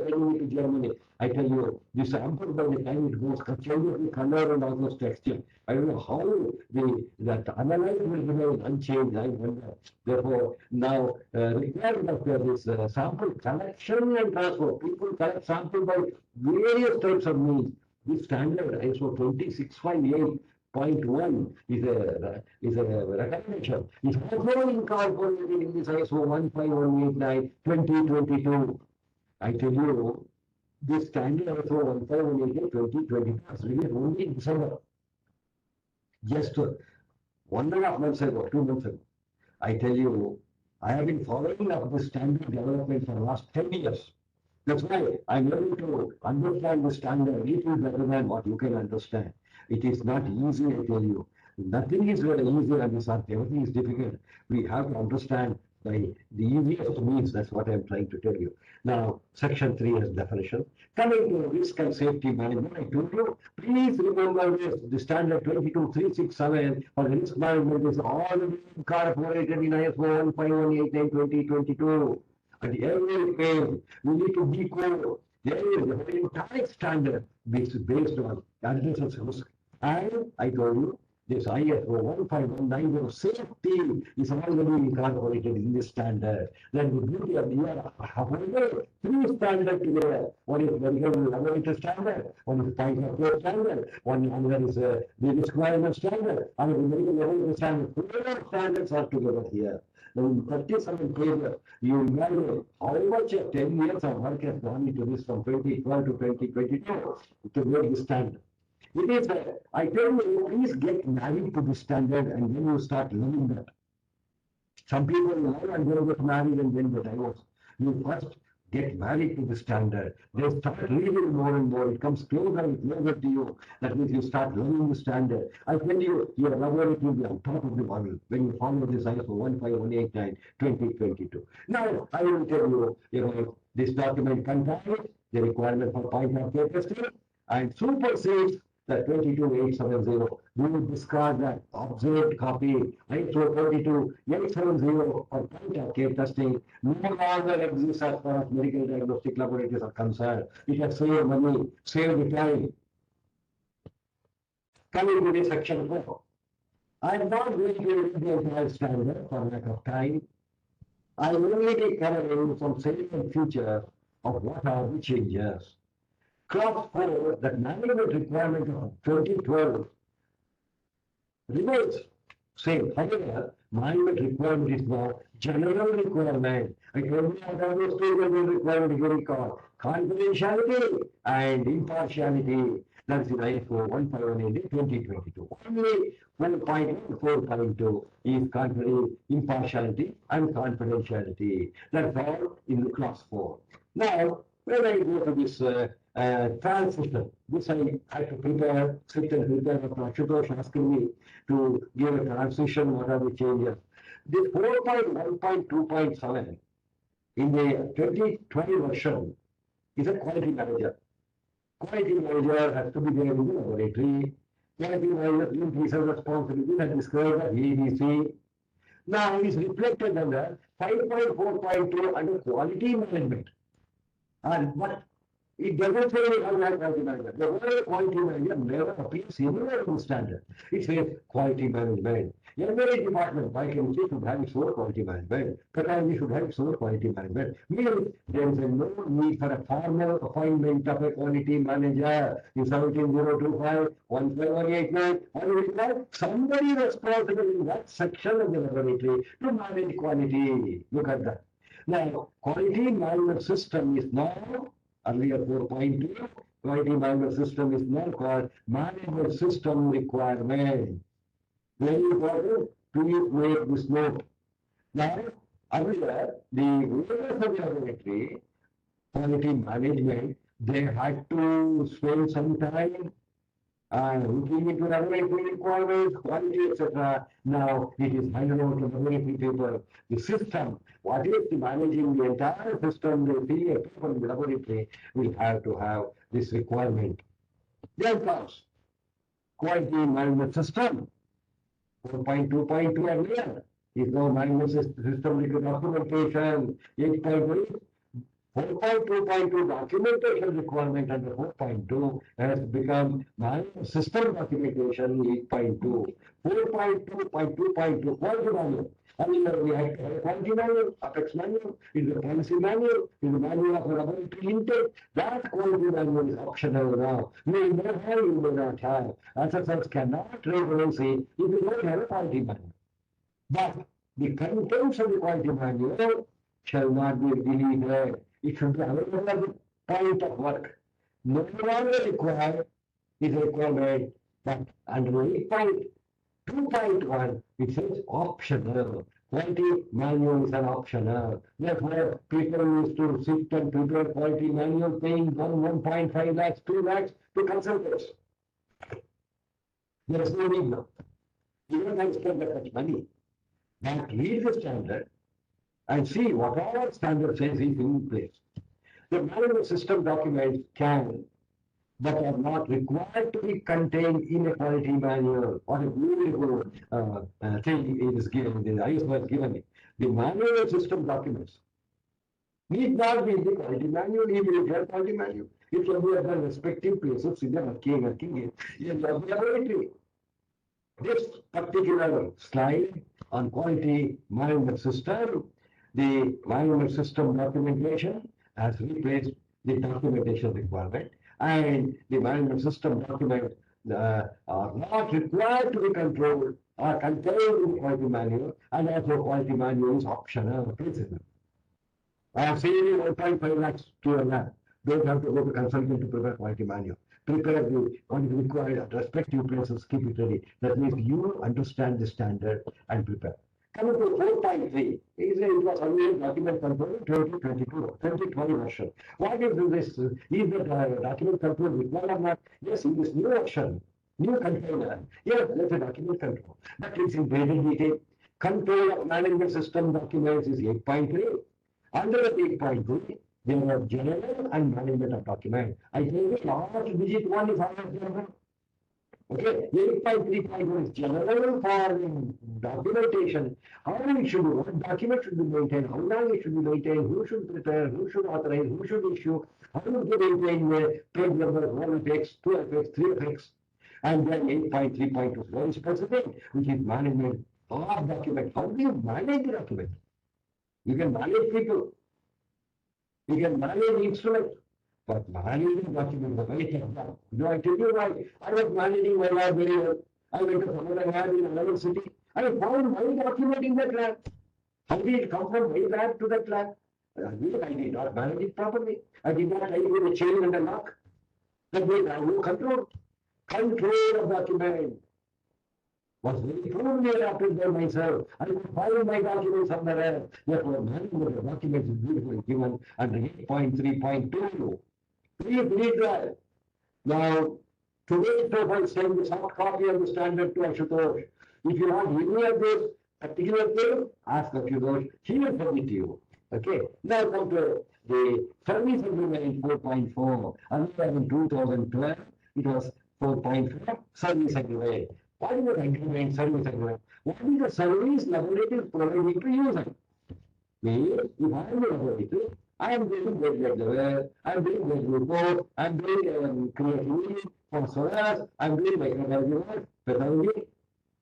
to Germany. I tell you, the sample by the time it goes, the color and all those texture. I don't know how that analyze will remain unchanged. I wonder. Therefore, now requirement of this sample collection and transport. People collect sample by various types of means. This standard ISO 26581 is a recommendation. It's also incorporated in this ISO 15189-2022. I tell you, this standard ISO 15188-2022 was released only in December. Just 1.5 months ago, 2 months ago. I tell you, I have been following up the standard development for the last 10 years. That's why I'm able to understand the standard little better than what you can understand. It is not easy, I tell you. Nothing is very easy on this earth. Everything is difficult. We have to understand by the easiest means. That's what I'm trying to tell you. Now, section 3 has definition. Coming to risk and safety management, I told you, please remember this. The standard 22367 for risk management is already incorporated in ISO 15189-2022. At every page, we need to decode. There is the entire standard based on addresses risk. And I told you, this ISO 15190 safety is already incorporated in this standard. Then the beauty of the year, however, three standards together. One is medical laboratory standard, one is point of care standard, another is the risk management standard, and the medical laboratory standard. Four standards are together here. Now, in 37 pages, you imagine how much 10 years of work has gone into this from 2012 to 2022 to make this standard. It is, I tell you, please get married to the standard and then you start loving that. Some people love and then get married and then get divorced. You first get married to the standard. They start reading more and more. It comes closer and closer to you. That means you start loving the standard. I tell you, your laboratory will be on top of the world when you follow this ISO 15189-2022. Now, I will tell you, this document contains the requirement for point of care testing and supersedes the 22870. We will discard that observed copy ISO 22870 for point of care testing no longer exists as far as medical diagnostic laboratories are concerned. It has saved money, saved the time. Coming to this section 4. I am not going to read the entire standard for lack of time. I will only cover some salient features of what are the changes. Clause 4, that management requirement of 2012 remains same. However, management requirement is now general requirement. I told you what are those two requirements very called confidentiality and impartiality. That is in ISO 15180-2022. Only 1.4.2 is impartiality and confidentiality. That's all in the clause 4. Now, when I go to this transition, this I had to prepare, sit and prepare. Dr. Ashutosh asking me to give a transition, what are the changes. This 4.1.2.7 in the 2020 version is a quality manager. Quality manager has to be there in the laboratory. Quality manager means piece of responsibility that is described as EDC. Now it is reflected under 5.4.2 under quality management. And but it doesn't say we have quality manager. The word quality manager never appears anywhere in the standard. It says quality management. Every department, biochemistry should have its own quality management. Pathology should have its own quality management. Meaning there is no need for a formal appointment of a quality manager in 17025, 15189, or it is somebody responsible in that section of the laboratory to manage quality. Look at that. Now, quality management system is now, earlier 4.2, quality management system is now called management system requirement. Very important, please make this note. Now, earlier, the leaders of the laboratory, quality management, they had to spend some time looking into laboratory requirements, quality, etc. Now it is handed over to laboratory people. The system, what is managing the entire system, the people in the laboratory will have to have this requirement. Then comes quality management system. 4.2.2 earlier is now management system documentation. 8.8. 4.2.2 documentation requirement under 4.2 has become system documentation 8.2. 4.2.2.2 quality manual. Earlier we had quality manual, Apex manual, is the policy manual, is the manual of laboratory intake. That quality manual is optional now. You may have, you may not have. SSLs cannot reference if you don't have a quality manual. But the contents of the quality manual shall not be deleted. It should be available at the point of work. No longer required is a requirement, but under 8.2.1 it says optional. Quality manual is an optional. Therefore, people used to sit and prepare quality manual paying 1.5 lakhs, 2 lakhs to consultants. There is no need now. You don't have to spend that much money. But read the standard and see what all standard says is in place. The manual system documents can, but are not required to be contained in a quality manual. What a beautiful thing it is given, the ISO was given it. The manual system documents need not be in the quality manual, even if you have quality manual. It can be at the respective places in the working in the laboratory. This particular slide on quality management system, the management system documentation has replaced the documentation requirement, and the management system documents are not required to be controlled or contained in the quality manual, and also quality manual is optional principle. I have seen 1.5 lakhs to a lab. Don't have to go to consultant to prepare quality manual. Prepare what is required at respective places, keep it ready. That means you understand the standard and prepare. Coming to 4.3, it was only document control 2020 version. What is this? Is the document control required or not? Yes, in this new version, new container, yes, there's a document control. But it's in greater detail. Control of management system documents is 8.3. Under the 8.3, there are general and management of document. I tell you, last digit one is always general. Okay, 8.3.1 is general for documentation. How it should be, what document should be maintained, how long it should be maintained, who should prepare, who should authorize, who should issue, how to maintain page number, 1 FX, 2 FX, 3 FX. And then 8.3.2 is very specific, which is management of document. How do you manage the document? You can manage people. You can manage instruments. But managing documents is very tough. Do I tell you why? I was managing my lab very well. I went to some other lab in another city. I found my document in that lab. How did it come from my lab to that lab? I did not manage it properly. I did not tie with the chain and the lock. That means I have no control. Control of document was very firmly adopted by myself. I could find my document somewhere else. Therefore, management of the documents is beautifully given under 8.3.2. Please read that. Now, today, so I send the soft copy of the standard to Ashutosh. If you want any of this particular thing, ask Ashutosh. He will send it to you. Okay. Now come to the service agreement 4.4. Earlier in 2012, it was 4.4 service agreement. What is the agreement, service agreement? What is the service laboratory providing to user? Means, if I am a laboratory, I am doing blood, I am doing blood glucose, I am doing creatinine, phosphorus, I am doing microbiology work, pathology.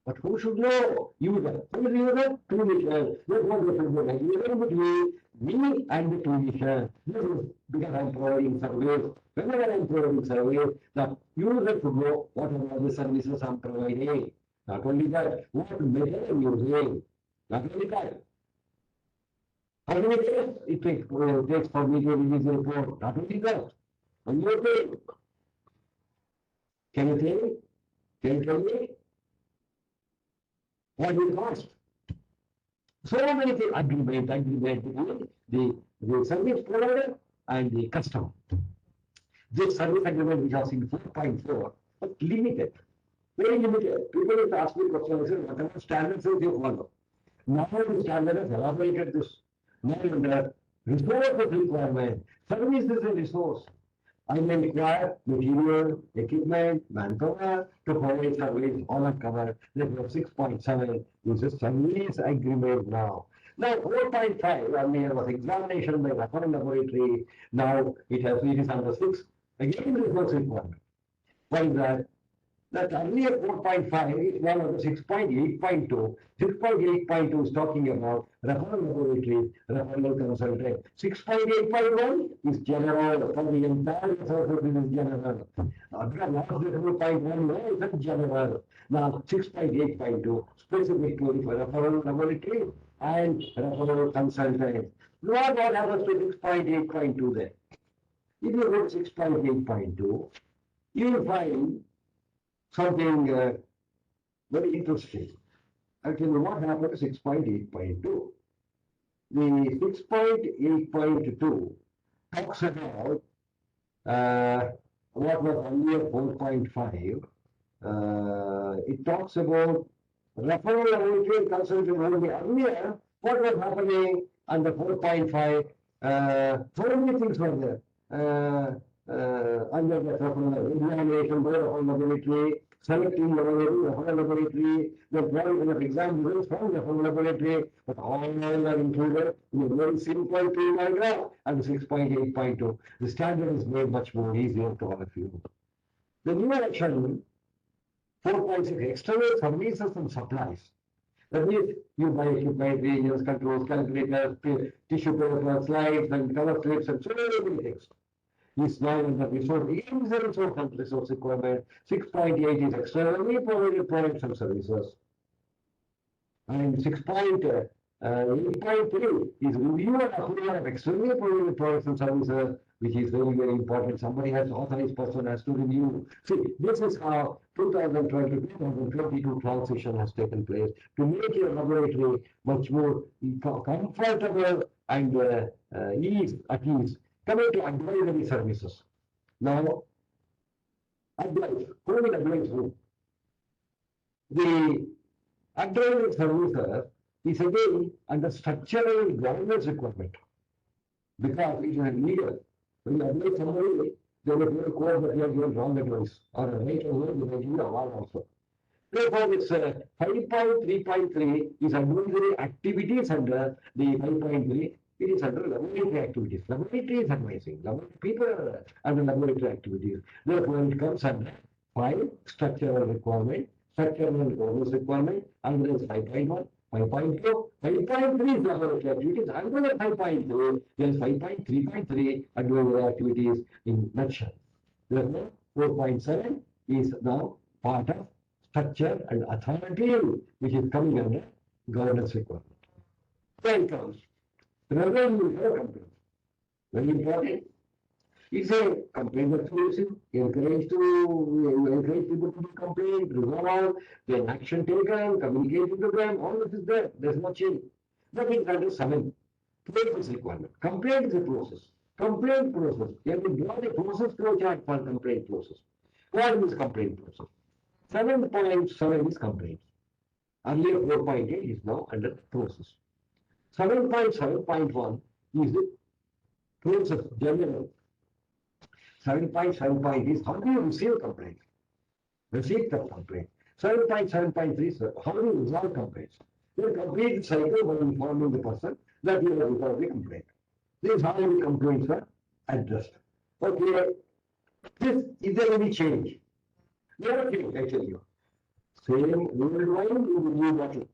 But who should know? User. Who is the user? Clinician. That's what they should know. Like user between me and the clinician. This is because I am providing service. Whenever I am providing service, the user should know what are the services I am providing. Not only that, what method I am using. Not only that. How many days it takes for me to release the report? Not only that. One more thing. Can you tell me? Can you tell me? What will cost? So many things, agreement between the service provider and the customer. This service agreement which was in 4.4 was limited, very limited. People used to ask me questions, whatever standards you follow. Now the standard has elaborated this. Now under resources requirement, service is a resource. I may require material, equipment, manpower to provide service, all are covered. Therefore, 6.7 is a service agreement now. Now, 4.5 earlier was examination by reference laboratory. Now it is under 6. Again, resource requirement. Why is that? That earlier 4.5 is now under 6.8.2. 6.8.2 is talking about referral laboratory, referral consultant. 6.8.1 is general. For the entire resources, it is general. Because last 4.1 is general. Now 6.8.2 specific to referral laboratory and referral consultant. What happens to 6.8.2 there? If you go to 6.8.2, you will find something very interesting. Actually, what happened to 6.8.2? The 6.8.2 talks about what was earlier 4.5. It talks about referral laboratory and consultant only. Earlier, what was happening under 4.5? So many things were there. Under the referral examination, referral laboratory, selecting referral laboratory, the quality of exam results from referral laboratory, but all are included in a very simple tool like that, and 6.8.2. The standard is made much more easier to all of you. The new action 4.6 external services and supplies. That means you buy equipment, regions, controls, calculators, tissue paper, slides, and cover slips, and so many things. Is now in the resource, again is a resource requirement. 6.8 is externally provided products and services. And 6.8.3 is review and approval of externally provided products and services, which is very, very important. Somebody has authorized person has to review. See, this is how 2020-2022 transition has taken place to make your laboratory much more comfortable and at ease. Coming to advisory services. Now, advice, who will advise who? The advisory services is again under structural governance requirement. Because it is a leader. When you advise somebody, they will give a code that you are giving wrong advice or a right advice, they will give you a wrong also. Therefore, this 5.3.3 is advisory activities under the 5.3. It is under laboratory activities. Laboratory is advising. People are under laboratory activities. Therefore, it comes under 5 structural requirement, structural governance requirement, and there is 5.1, 5.2, 5.3 is laboratory activities. Under 5.2, there is 5.3.3 advisory activities in nutshell. Therefore, 4.7 is now part of structure and authority, which is coming under governance requirement. Then comes revenue complaint. Very important. It's a complaint resolution, encourage people to complain, resolve, then action taken, communication to them, all this is there. There's no change. That is under 7. Process requirement. Complaint is a process. Complaint process. You have to draw the process flow chart for complaint process. What is complaint process? 7.7 is complaint. Earlier 4.8 is now under process. 7.7.1 is the process general. 7.7 is how do you receive complaints? Receipt of complaint. 7.7.3 is how do you resolve complaints? You complete the cycle by informing the person that you have resolved the complaint. This is how many complaints are addressed. Okay, is there any change? No change, I tell you. Same old wine in the new bottle.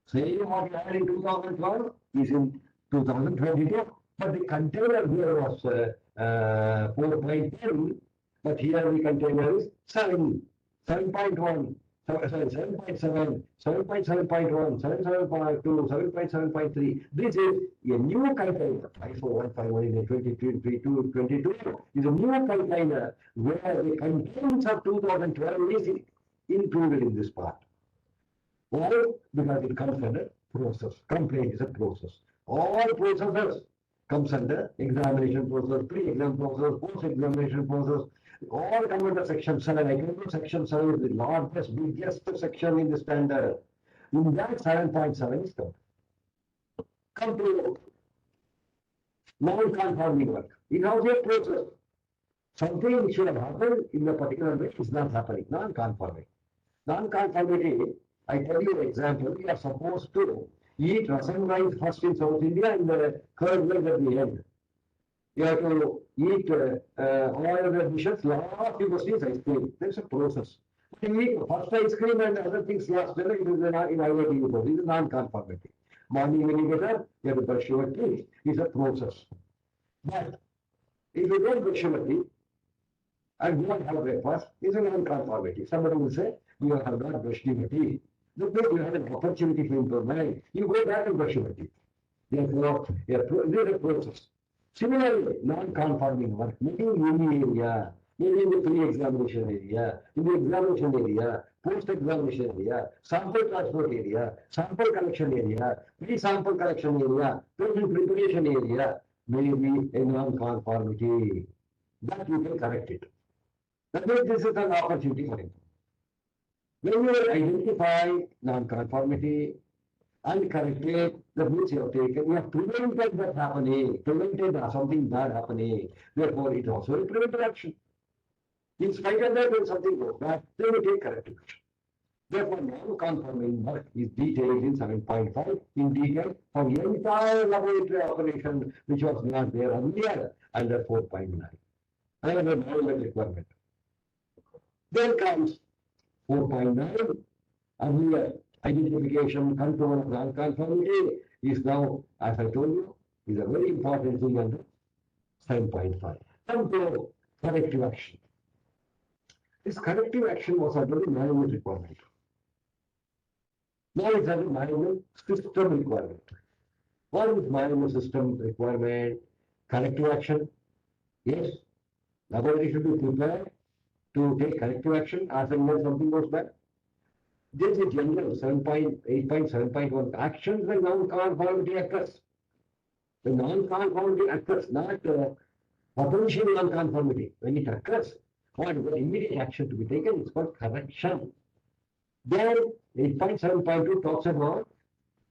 Same what you had in 2012 is in 2022, but the container here was 4.10, but here the container is 7.1, sorry, 7.7, 7.7.1, 7.7.2, 7.7.3. This is a new container. ISO 151 2022 is a new container where the contents of 2012 is included in this part. Why? Because it comes under process. Complaint is a process. All processes comes under examination process, pre-exam process, post-examination process. All come under section 7. I can do section 7 is the largest, biggest section in the standard. In that 7.7 is covered. Complaint. Non-conforming work. In-house process. Something which should have happened in a particular way is not happening. Non-conforming. Non-conformity, I tell you an example, we are supposed to eat rasam rice first in South India and the curd rice at the end. You have to eat all the dishes, last you must eat ice cream. There's a process. You eat first ice cream and other things last, then it is in IoT. This is non-conformity. Morning when you get up, you have to brush your teeth. It's a process. But if you don't brush your teeth and don't have breakfast, it's a non-conformity. Somebody will say, you have not brushed your teeth. Look, you have an opportunity to improve mind. You go back and brush your teeth. Therefore, there is a process. Similarly, non-conforming work, making any area, maybe in the pre-examination area, in the examination area, post-examination area, sample transport area, sample collection area, pre-sample collection area, patient preparation area, maybe a non-conformity. That you can correct it. That means this is an opportunity for him. When you identify non-conformity and correct it, that means you have taken, you have prevented that happening, prevented something bad happening. Therefore, it also a preventive action. In spite of that, when something goes bad, then we take corrective action. Therefore, non-conforming work is detailed in 7.5 in detail for the entire laboratory operation which was not there earlier under 4.9. Another management requirement. Then comes 4.9, earlier identification, control of non-conformity is now, as I told you, is a very important thing under 7.5. Control, corrective action. This corrective action was under the management requirement. Now it's under management system requirement. What is management system requirement? Corrective action. Yes, laboratory should be prepared to take corrective action as and when something goes bad. There is a general 7.8.7.1 actions when non-conformity occurs. The non-conformity occurs, not potential non-conformity. When it occurs, what is the immediate action to be taken? It's called correction. Then 8.7.2 talks about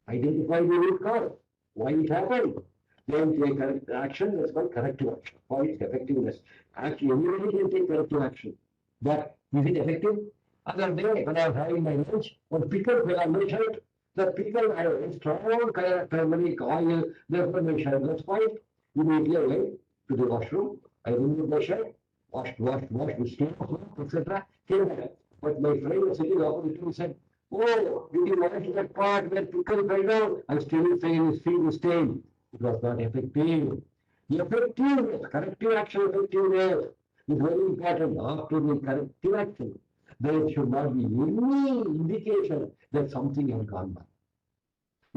identify the root cause, why it happened. Then take corrective action, that's called corrective action for its effectiveness. Actually, anybody can take corrective action. But is it effective? Other day, when I was having my lunch, one pickle fell on my shirt. The pickle had a strong turmeric oil, therefore my shirt was white. Immediately I went to the washroom, I removed my shirt, washed with skin, etc. Came back. But my friend was sitting opposite to me said, "Oh, did you wash that part where pickle fell down?" I still saying see the stain. It was not effective. Effectiveness, corrective action effectiveness is very important after the corrective action. There should not be any indication that something has gone bad.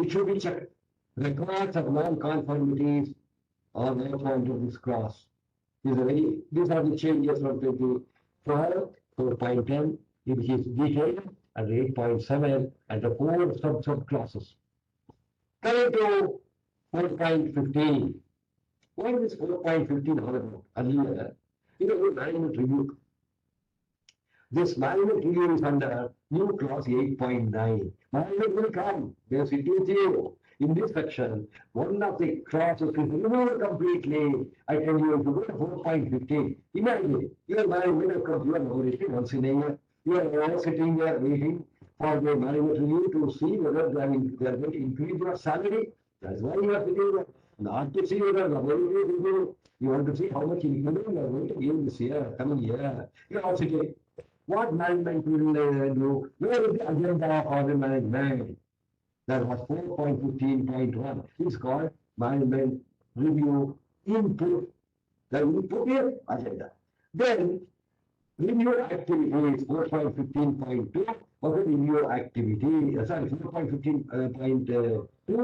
It should be checked. Records of non-conformities are not found in this class. These are the changes from 24, 4.10, which is detailed, and 8.7, and the 4 subclasses. Coming to 4.15. What is 4.15 all about? Earlier, management review. This management review is under new clause 8.9. Management will come. They will sit with you. In this section, one of the clauses is removed completely. I tell you, if you go to 4.15, imagine your management will come to your laboratory once in a year. You are all sitting there waiting for the management review to see whether they are going to increase your salary. That's why you are sitting there. Not to see whether laboratory review. You want to see how much increment you are going to give this year, coming year. You are all sitting. What management will do? Where is the agenda for the management? That was 4.15.1. It's called management review input. The input is agenda. Then review activities 4.15.2. What is review activity? Sorry, 4.15.2 is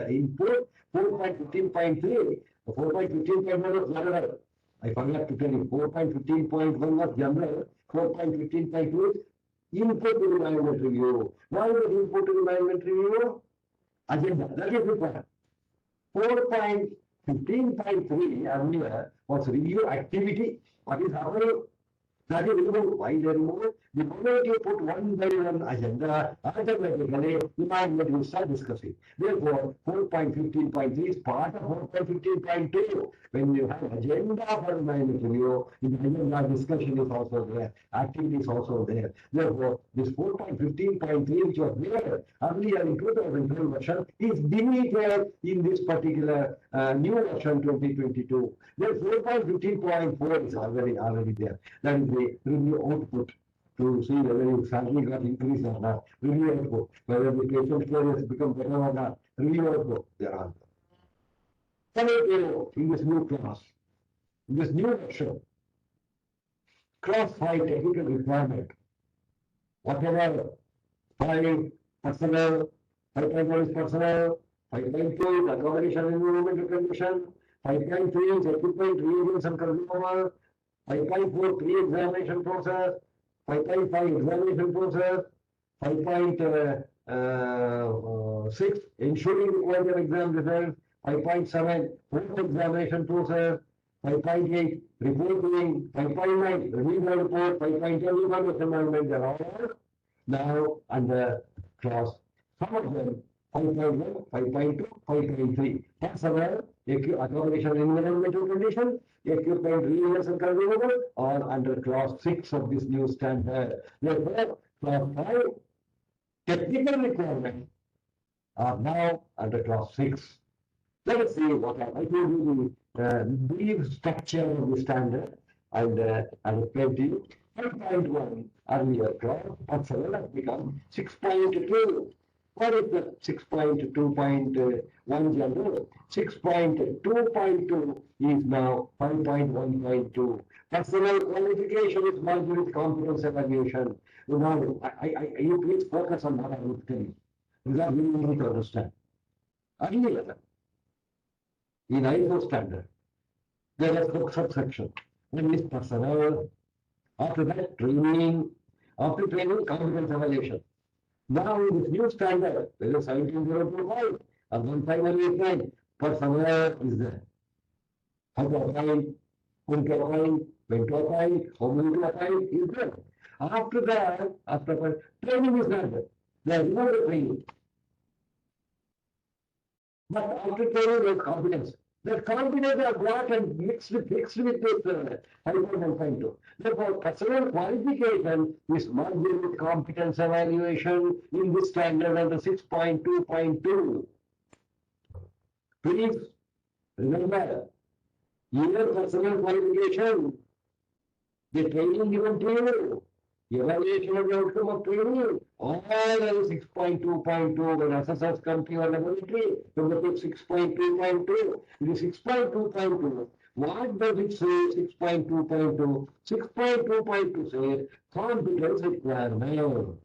input. 4.15.3. 4.15.1 was general. I forgot to tell you. 4.15.1 was general. 4.15.2 is input to the management review. Why was input to the management review? Agenda. That is required. 4.15.3 earlier was review activity. What is happening? That is removed. Why they removed? The moment you put one by one agenda, automatically the management will start discussing. Therefore, 4.15.3 is part of 4.15.2. When you have agenda for the management review, the agenda discussion is also there, activity is also there. Therefore, this 4.15.3 which was there earlier in 2012 version is deleted in this particular new version 2022. Then 4.15.4 is already there. That is the review output to see whether your salary got increased or not. Review output. Whether the patient care has become better or not. Review output. There are. Coming to in this new class, in this new version, class 5 technical requirement. Whatever 5 personnel, 5.1 personnel, 5.2 accommodation and environmental condition, 5.3 is equipment, reagents and consumables, 5.4 pre-examination process, 5.5 examination process, 5.6 ensuring quality of exam results, 5.7 post-examination process, 5.8 reporting, 5.9 reviewing report, 5.10 evaluation environment, they are all now under clause. Some of them 5.1, 5.2, 5.3. Personnel, accommodation environmental condition, equipment readiness and consumable are under clause 6 of this new standard. Therefore, clause 5 technical requirements are now under clause 6. Let us see what I told you the brief structure of the standard and I will explain to you. 5.1 earlier clause personnel has become 6.2. What is the 6.2.1 general? 6.2.2 is now 5.1.2. Personal qualification is merged with competence evaluation. Now, you please focus on what I will tell you. These are very easy to understand. Earlier, in ISO standard, there is a subsection. One is personnel. After that, training. After training, competence evaluation. Now, in this new standard, there is 17025 or 15189. Personnel is there. How to assign, whom to assign, when to assign, how many to assign is there. After that, after training is not there. There is no training. But after training, there is competence. That confidence are brought and mixed with this 5.1.2. Therefore, personal qualification is merged with competence evaluation in this standard under 6.2.2. Please remember, either personal qualification, the training given to you, evaluation of the outcome of training, all are 6.2.2. When assessors come to your laboratory, you look at 6.2.2. It is 6.2.2. What does it say? 6.2.2. 6.2.2 says competence requirement.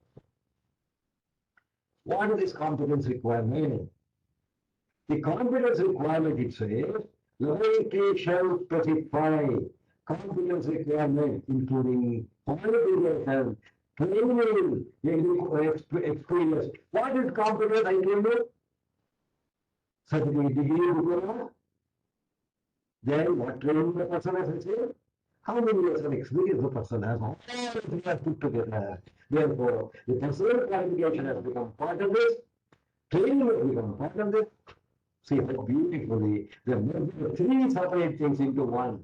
What is this competence requirement? The competence requirement, it says, laboratory shall specify competence requirement, including qualification, training, experience. What is competence? I tell you, certificate, degree, diploma. Then what training the person has received? How many years of experience the person has? All things are put together. Therefore, the personal qualification has become part of this. Training has become part of this. See how beautifully they have made three separate things into one.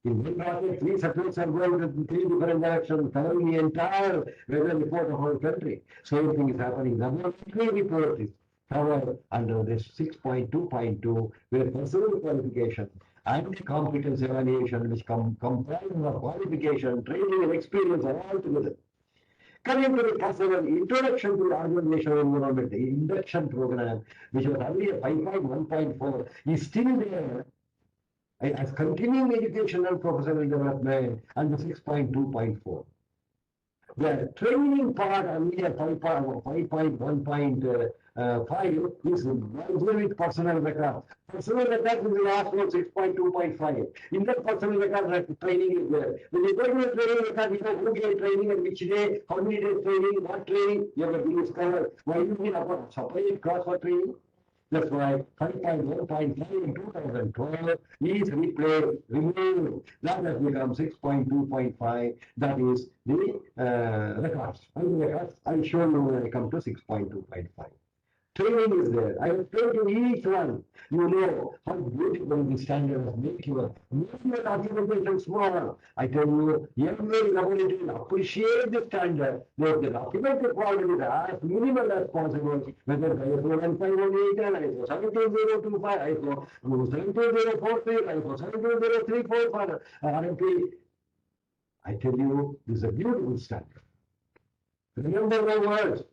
In one project, three subjects are going in three different directions, covering the entire weather report of our country. Same thing is happening. The monthly report is covered under this 6.2.2, where personal qualification and competence evaluation, which comprise of qualification, training, and experience are all together. Coming to the personal introduction to the organizational environment, the induction program, which was earlier 5.1.4, is still there as continuing education and professional development under 6.2.4. The training part earlier 5.1.5 is merged with personal record. Personal record is the last one, 6.2.5. In that personal record, training is there. When you go to the training record, you know who gave training and which day, how many days training, what training, you have been discovered. Why you need a separate class for training? That's why 5.1.5 in 2012 is removed. That has become 6.2.5. That is the records. And the records I'll show you when I come to 6.2.5. Training is there. I will tell you each one. You know how beautiful the standard has made you. Make your documentation small. I tell you, every laboratory will appreciate the standard. The document requirement is as minimal as possible. Whether ISO 1518, ISO 17025, ISO 17043, ISO 17034 for RMP. I tell you, this is a beautiful standard. Remember my words.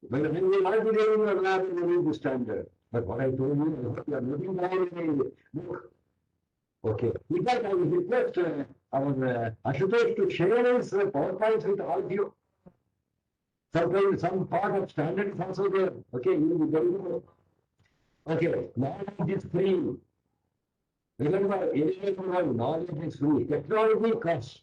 When we might be doing your lab in the standard. But what I told you, you are looking down in the book. Okay. In fact, I will request our Ashutosh to share his PowerPoints with all of you. Sometimes some part of standard is also there. Okay, you will be very good. Okay, now it is free. Remember, everyone knowledge is free. Technology costs.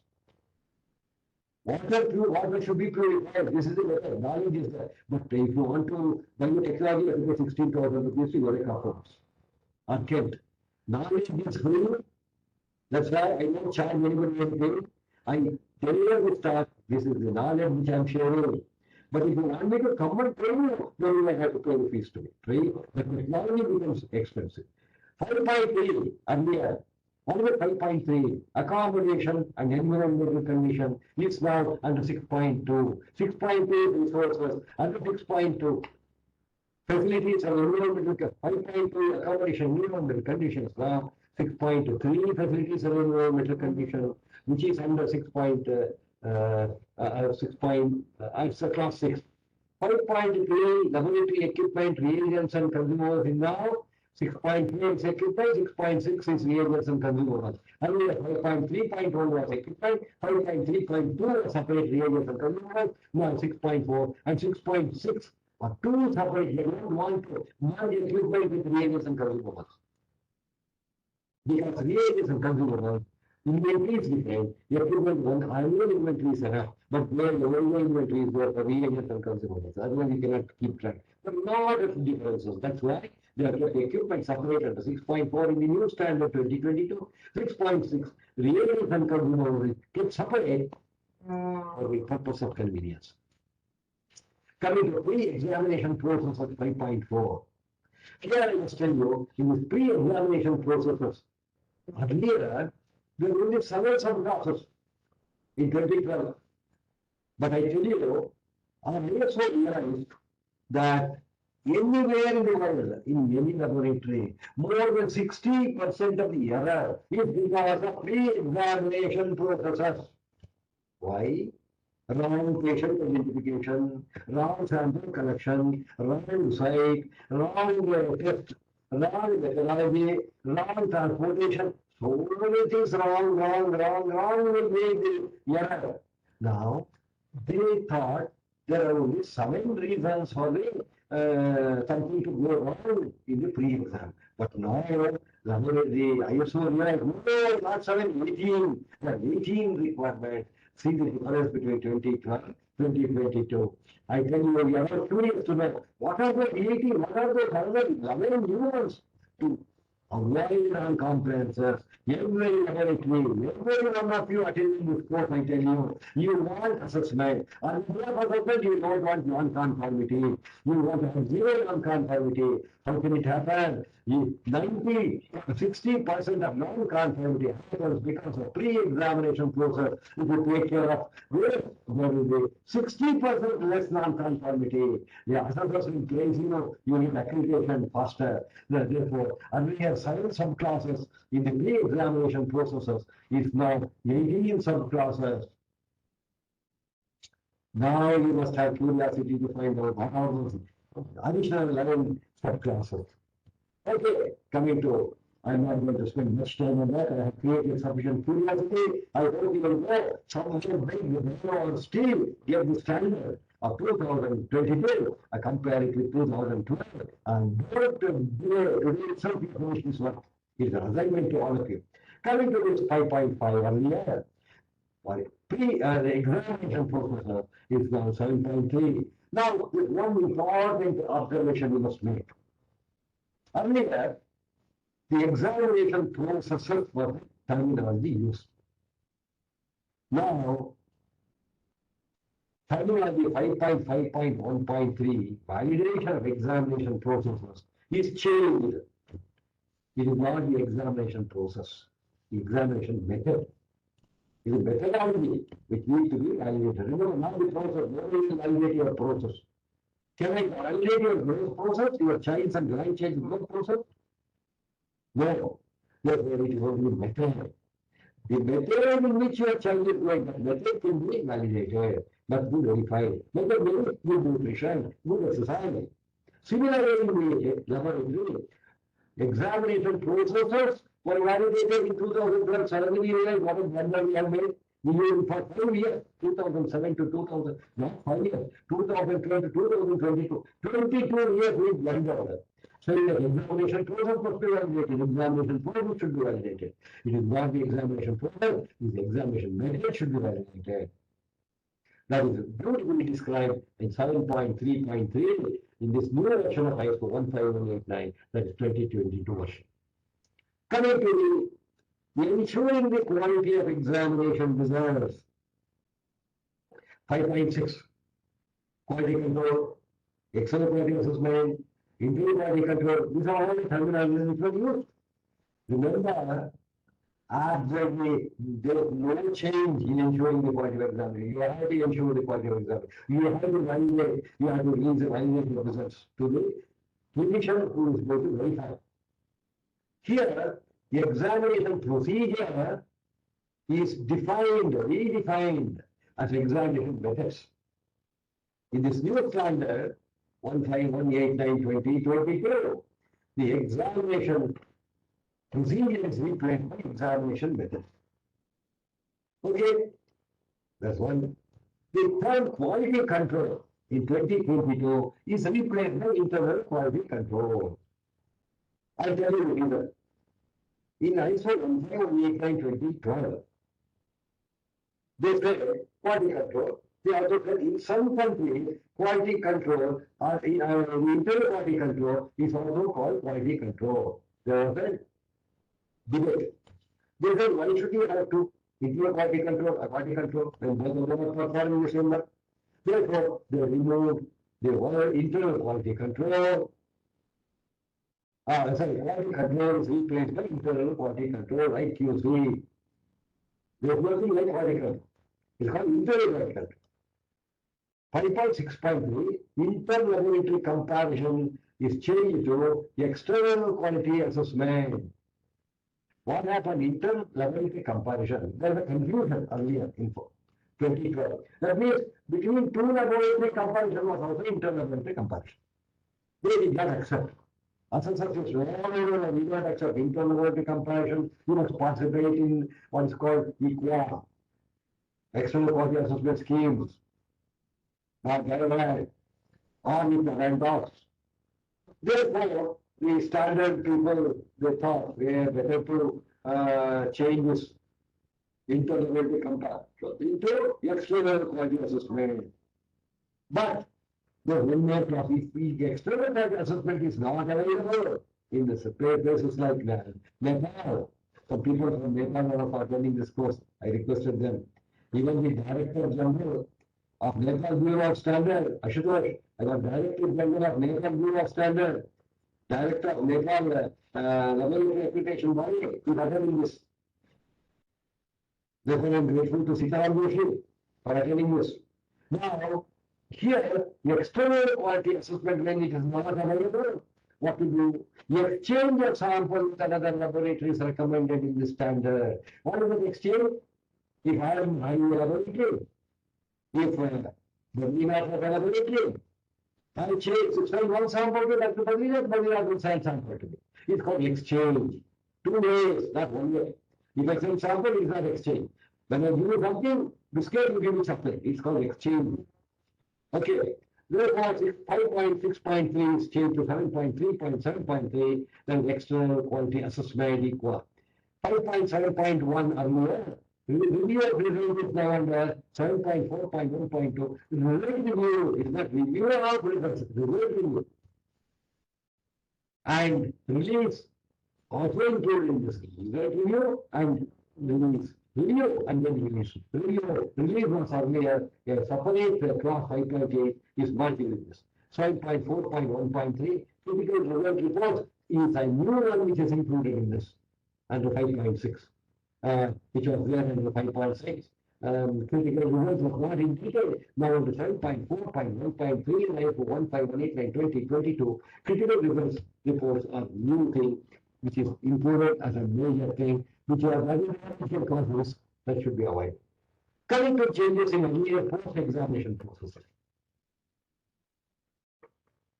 Water should be purified. This is the matter. Knowledge is there. But if you want to buy the technology, you have to pay 16,000 rupees to your account. Unkept. Knowledge is free. That's why I don't charge anybody anything. I tell you the start. This is the knowledge which I'm sharing. But if you want me to come and train you, then you might have to pay the fees to me. Right? The technology becomes expensive. 5.3 earlier. Only 5.3 accommodation and environmental condition is now under 6.2. 6.2 resources under 6.2. Facilities and environmental 5.2 accommodation environmental conditions now 6.3 facilities and environmental condition, which is under 6. 6. It's a class 6. 5.3 laboratory equipment, reagents and consumables is now 6.3 is equipment, 6.6 is reagents and consumables. Earlier 5.3.1 was equipment, 5.3.2 was separate reagents and consumables, now 6.4 and 6.6 are two separate. They don't want to merge equipment with reagents and consumables. Because reagents and consumables, inventory is different. Equipment one annual inventory is enough, but where the annual inventory is there for reagents and consumables. Otherwise, you cannot keep track. But lot of differences. That's why they have kept equipment separated to 6.4 in the new standard 2022, 6.6 reagents and consumables kept separate for the purpose of convenience. Coming to pre-examination process of 5.4. Here I must tell you, in the pre-examination processes, earlier, there were only 7 subclasses in 2012. But I tell you, our ISO realized that anywhere in the world, in any laboratory, more than 60% of the error is because of pre-examination processes. Why? Wrong patient identification, wrong sample collection, wrong site, wrong test, wrong methodology, wrong transportation. So many things wrong will make the error. Now, they thought there are only 7 reasons for the something to go wrong in the pre-exam. But now, the ISO realized, no, not 7, 18. The 18 requirement. See the difference between 2012 and 2022. I tell you, we are curious to know what are the 18, what are the 11 new ones to avoid non-compliances. Every laboratory, every one of you attending this course, I tell you, you want assessment. And if you have assessment, you don't want non-conformity. You want to have zero non-conformity. How can it happen? 60% of non-conformity happens because of pre-examination process. If you take care of this, there will be 60% less non-conformity. The assessors in place, you need accreditation faster. Therefore, and we have 7 subclasses in the pre-examination processes. Is now 18 subclasses. Now you must have curiosity to find out what are those additional 11 subclasses. Okay, coming to, I'm not going to spend much time on that. I have created sufficient curiosity. I hope you will know some big or still get the standard of 2022. I compare it with 2012. And today itself information is what is an assignment to all of you. Coming to this 5.5 earlier, the examination process is now 7.3. Now, one important observation we must make. Earlier, the examination processes were terminology used. Now, terminology 5.5.1.3, validation of examination processes is changed. It is not the examination process, the examination method. It is methodology which needs to be validated. Remember, not the process, nobody will validate your process. Can I validate your growth process, your child's and grandchild's growth process? No. Therefore, it is only method. The method in which your child is going, that method can be validated, must be verified. Method means good nutrition, good exercise. Similarly, in the laboratory, examination processes were validated in 2012. Suddenly we realized what a blunder we have made. We used for 5 years, 2007 to 2000, not 5 years, 2012 to 2022. 22 years we blundered. So the examination process must be validated, examination process should be validated. It is not the examination process, it is the examination method should be validated. That is beautifully described in 7.3.3 in this new version of ISO 15189, that is 2022 version. Coming to the ensuring the quality of examination results. 5.6, quality control, external quality assessment, internal quality control. These are all the terminologies which were used. Remember, absolutely, there is no change in ensuring the quality of examination. You have to ensure the quality of examination. You have to validate, you have to release the validate the results to the clinician who is going to verify. Here, the examination procedure is defined, redefined as examination methods. In this new standard, 15189/2022, the examination procedure is replaced by examination method. Okay, that's one. The term quality control in 2022 is replaced by internal quality control. I'll tell you the reason. In ISO 15189/2012, they say quality control. They also said in some countries, quality control or in internal quality control is also called quality control. There was a debate. They said, why should you have two? Internal quality control, a quality control, and both of them are performing the same work. Therefore, they removed the word internal quality control. Quality control is replaced by internal quality control, like QC. There's nothing like quality control. It's called internal quality control. 5.6.3, inter-laboratory comparison is changed to external quality assessment. What happened? Inter-laboratory comparison. There was a confusion earlier in 2012. That means between two laboratory comparison was also inter-laboratory comparison. They did not accept. Assessors says, no, we don't accept inter-laboratory comparison. You must participate in what is called EQA, external quality assessment schemes. Not verified, or with the handoffs. Therefore, the standard people, they thought they are better to change this inter-laboratory comparison into external quality assessment. But the limit of if external quality assessment is not available in the places like Nepal. Some people from Nepal are attending this course. I requested them. Even the Director General of Nepal Bureau of Standard, Ashutosh, I got Director General of Nepal Bureau of Standard, Director of Nepal Laboratory Accreditation Body, is attending this. Therefore, I am grateful to Sitaram Joshi for attending this. Now, here, the external quality assessment, when it is not available, what to do? The exchange of sample with another laboratory is recommended in the standard. What is the exchange? If I am having a laboratory, if the email of availability, I change, send one sample to Dr. Badrinath will send sample to me. It's called exchange. 2 ways, not 1 way. If I send sample, it's not exchange. When I give you something, biscuit, you give me chocolate. It's called exchange. Okay. Therefore, 5.6.3 is changed to 7.3.7.3, then external quality assessment equal. 5.7.1 earlier. Review of results is now under 7.4.1.2. Result review is not review of results, result review. And release also included in this. Result review and release. Review and then release. Release was earlier, a separate class 5.8 is not in this. 7.4.1.3, typical result report is a new one which is included in this under 5.6. Which was there in the 5.6. Critical results was not in detail. Now on the 7.4.1.3, like 15189, 2022, critical results reports are new thing, which is included as a major thing, which are very causes that should be avoided. Coming to changes in earlier post-examination processes.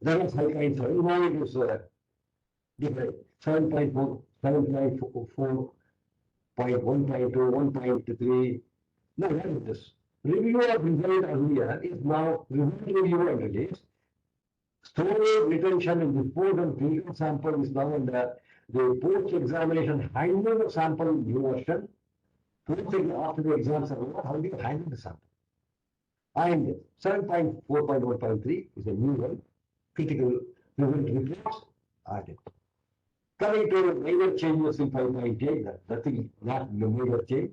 There was high kinds of, now it is different. 7.4, 7.4. 1.2, 1.3. Now, what is this? Review of result earlier is now result review and release. Storage, retention, and dispose of clinical sample is now under the post-examination handling of sample in new version. After the exams are over, how do you handle the sample? And 7.4.1.3 is a new one, critical result reports added. Coming to major changes in 5.8, nothing, not the major change.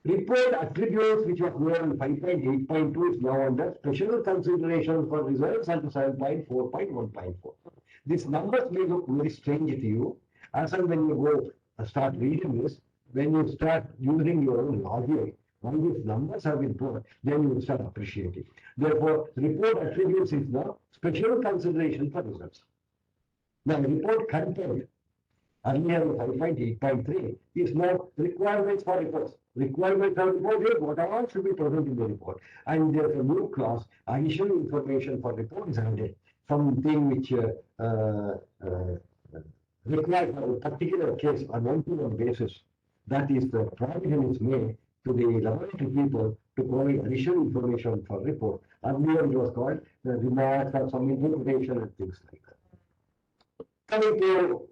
Report attributes which was there in 5.8.2 is now under special consideration for results and 7.4.1.4. These numbers may look very strange to you, as and when you go start reading this, when you start using your own logic, when these numbers have been put, then you will start appreciating. Therefore, report attributes is now special consideration for results. Now, report content, earlier 5.8.3 is now requirements for reports. Requirement for report is what all should be present in the report. And there's a new clause, additional information for report is added. Something which required for a particular case on one-to-one basis. That is the provision is made to the laboratory people to provide additional information for report. Earlier it was called the remarks or some interpretation and things like that. Coming to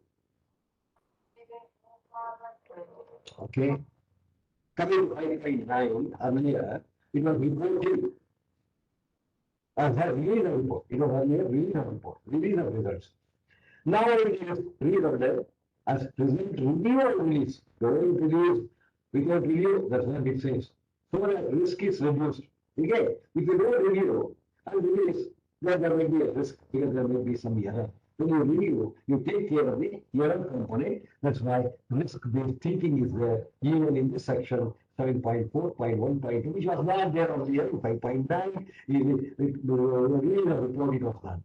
coming to 5.9, earlier it was reporting as a release of report. It was earlier release of report, release of results. Now it is reordered as result review or release. Don't release without review, that's what it says. So the risk is reduced. Okay, if you don't review and release, then there may be a risk because there may be some error. When you review, you take care of the error component. That's why risk-based thinking is there, even in this section 7.4.1.2, which was not there earlier in 5.9. Release of report it was done.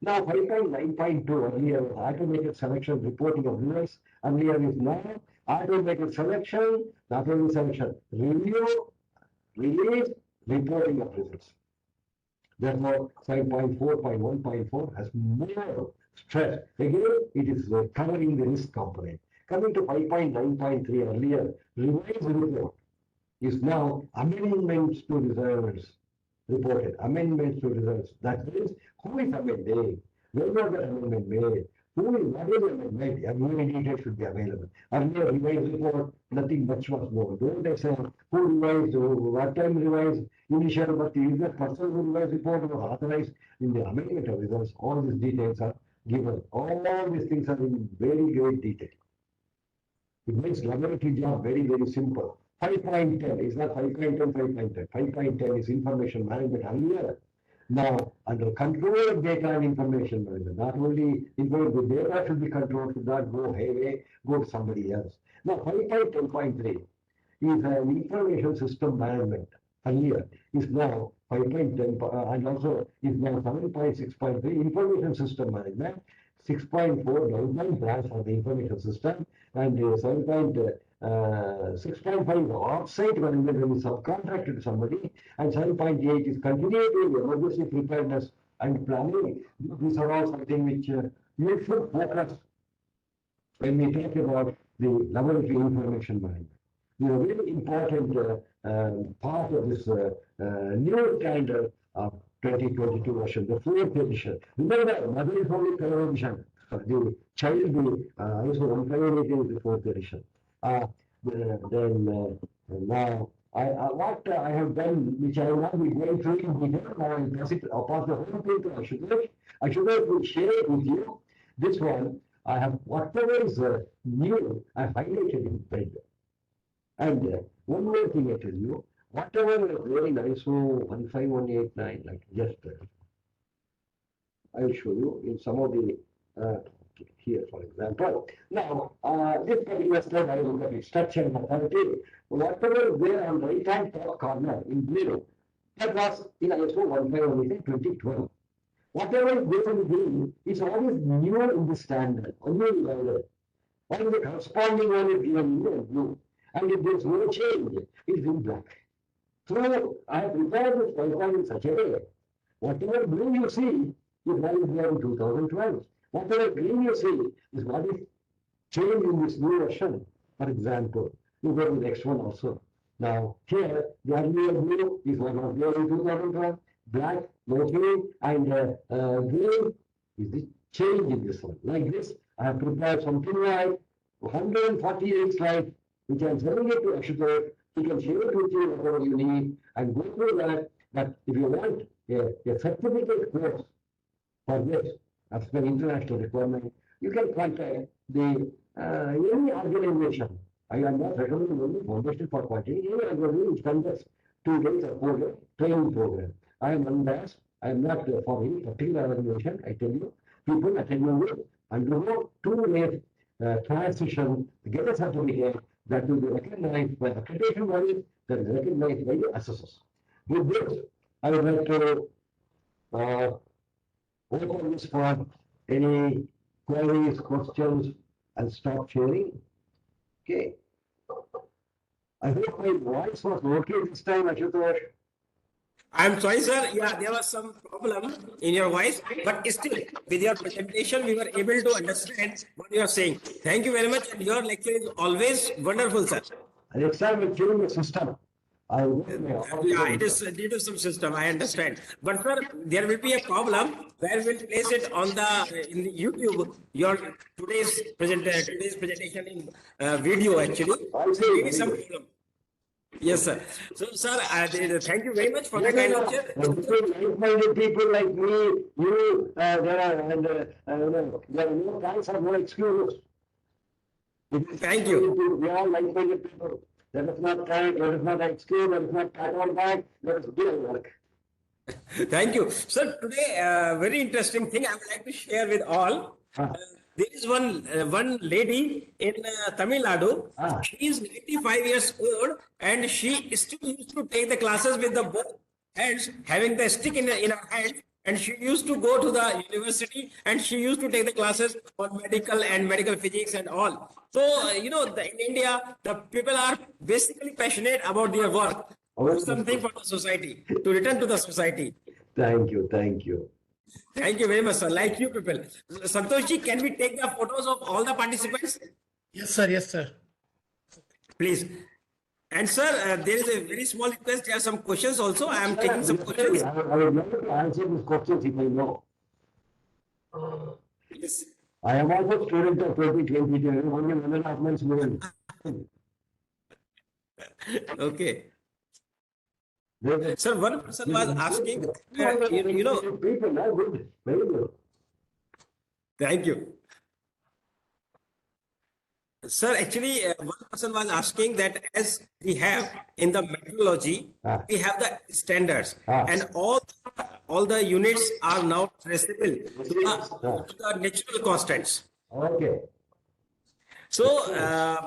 Now 5.9.2 earlier was automated selection reporting of results. Earlier is now automated selection, not only selection, review, release, reporting of results. Therefore, 5.4.1.4 has more stress. Again, it is covering the risk component. Coming to 5.9.3 earlier, revised report is now amendments to results reported. Amendments to results. That means who is amending? When was the amendment made? What is the amendment? Every detail should be available. Earlier revised report, nothing much was known. Don't they say who revised, what time revised, initial, but is that person who revised report was authorized in the amendment of results? All these details are given. All these things are in very great detail. It makes laboratory job very, very simple. 5.10 is not 5.10, 5.10. 5.10 is information management earlier. Now, under control of data and information management, not only the data should be controlled, should not go away, go to somebody else. Now, 5.10.3 is an information system management. Earlier is now 5.10 and also is now 7.6.3 information system management. 6.4 development plans for the information system and 7.6.5 offsite management when is subcontracted to somebody, and 7.8 is continuing emergency preparedness and planning. These are all something which you should focus when we talk about the laboratory information management. This is a very important part of this new standard of 2022 version, the 4th edition. Remember, mother is only 3rd edition. The child, also 158 is the 4th edition. Now, what I have done, which I will not be going through in detail, now I will pass it upon the whole thing to Ashutosh. Ashutosh will share it with you. This one, I have whatever is new, I highlighted in red. And one more thing I tell you, whatever is there in ISO 15189, like just I will show you in some of the here, for example. Now, this particular slide, I will look at it, structure and authority. Whatever is there on the right-hand top corner in blue, that was in ISO 15189 2012. Whatever is there in green is always new in the standard, only divided. What is the corresponding one is given in blue. And if there is no change, it is in black. So I have prepared this PowerPoint in such a way. Whatever blue you see is what is there in 2012. Whatever green you see is what is changed in this new version. For example, you go to the next one also. Now here, the earlier blue is what was there in 2012. black, okay, and green is the change in this one. Like this, I have prepared something like 148 slides, which I'm sending it to Ashutosh. He can share it with you whatever you need and go through that. But if you want a certificate course for this, as per international requirement, you can contact the any organization. I am not recommending only Foundation for Quality, any organization which conducts 2 days or 4 days training program. I am unbiased. I am not for any particular organization. I tell you, people attend your work, undergo 2 days transition, get a certificate that will be recognized by the accreditation bodies, that is recognized by the assessors. With this, I would like to open this for any queries, questions, and stop sharing. Okay. I hope my voice was okay this time, Ashutosh. I'm sorry, sir. Yeah, there was some problem in your voice, but still, with your presentation, we were able to understand what you are saying. Thank you very much. And your lecture is always wonderful, sir. Next time we're changing the system. I will Yeah, it is due to some system. I understand. But sir, there will be a problem where we'll place it on the in the YouTube. Your today's presentation in video actually. I see. So maybe some problem. Yes, sir. So, sir, thank you very much for the kind lecture. Like-minded people like me, you, there are, and there are no thanks or no excuses. Thank you. We are like-minded people. That is not thank, that is not excuse, that is not pat on back, that is real work. Thank you. Sir, today, very interesting thing I would like to share with all. There is one lady in Tamil Nadu. She is 95 years old and she still used to take the classes with the both hands, having the stick in her hand. And she used to go to the university and she used to take the classes on medical and medical physics and all. So, in India, the people are basically passionate about their work. Do something for the society, to return to the society. Thank you, thank you. Thank you very much, sir. Like you people. Santoshji, can we take the photos of all the participants? Yes, sir. Yes, sir. Please. And sir, there is a very small request. There are some questions also. I am taking some questions. I would love to answer these questions if I know. Yes. I am also student of 2022, only 1.5 months more. Okay. Sir, one person was asking, People are good, very good. Thank you. Sir, actually, one person was asking that as we have in the metrology, we have the standards and all the units are now traceable to the natural constants. Okay. So,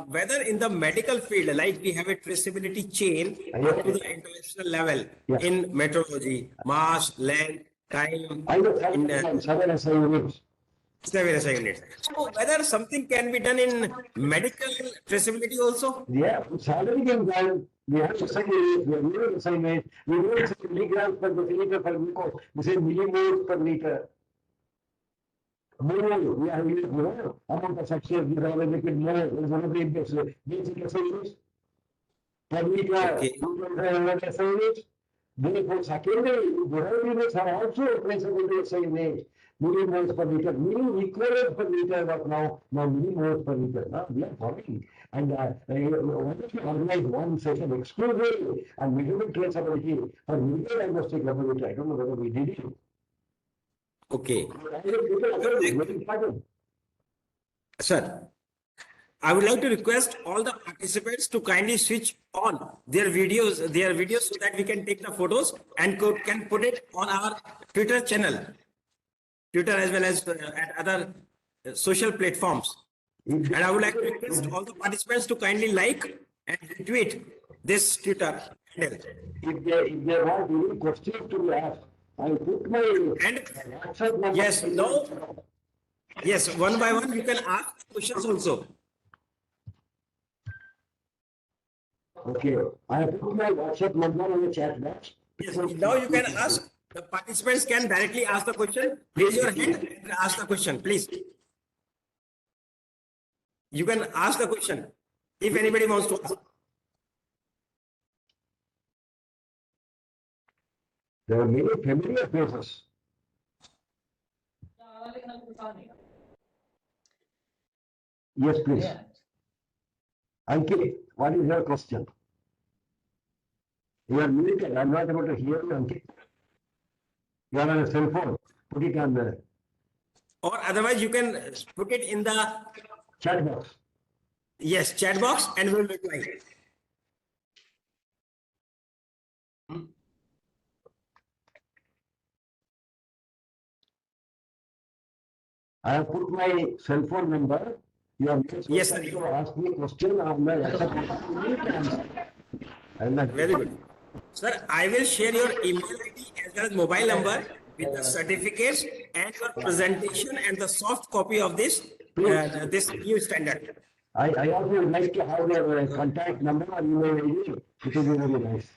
whether in the medical field, like we have a traceability chain up to the international level in metrology, mass, length, time, I know 7 SI units. 7 SI units. So, whether something can be done in medical traceability also? Yeah, it's already been done. We have SI units, we have unit SI units, we don't say milligrams per deciliter per glucose, we say millimoles per liter. More, we have used more amount of substance, we have a liquid more, is one of the basic SI units. Per liter, Okay. 200 SI units. Therefore, secondary, the units are also traceable to SI units. Millimoles per liter, milli equivalent per liter, but now millimoles per liter. Now we are following. And why don't we organize one session exclusively and measurement traceability for medical diagnostic laboratory? I don't know whether we did it. Okay. Very important. Sir, I would like to request all the participants to kindly switch on their videos so that we can take the photos and can put it on our Twitter channel, Twitter as well as at other social platforms. And I would like to request all the participants to kindly like and retweet this Twitter handle. If they want any questions to be asked, I put my And WhatsApp number. yes, no, yes, one by one you can ask questions also. Okay, I put my WhatsApp number in the chat box. Yes, now you can ask. The participants can directly ask the question. Raise your hand and ask the question, please. You can ask the question if anybody wants to ask. There are many familiar faces. Yes, please. Ankit, what is your question? You are muted. I'm not able to hear you, Ankit. You are on a cell phone. Put it on the Or otherwise, you can put it in the chat box. yes chat box and we'll reply. I have put my cell phone number. You are Yes, sir. to ask me question. I will answer. I'm not Very good. Sir, I will share your email ID as well as mobile number with the certificates and your presentation and the soft copy of this new standard. I also would like to have your contact number or email ID. It will be very nice.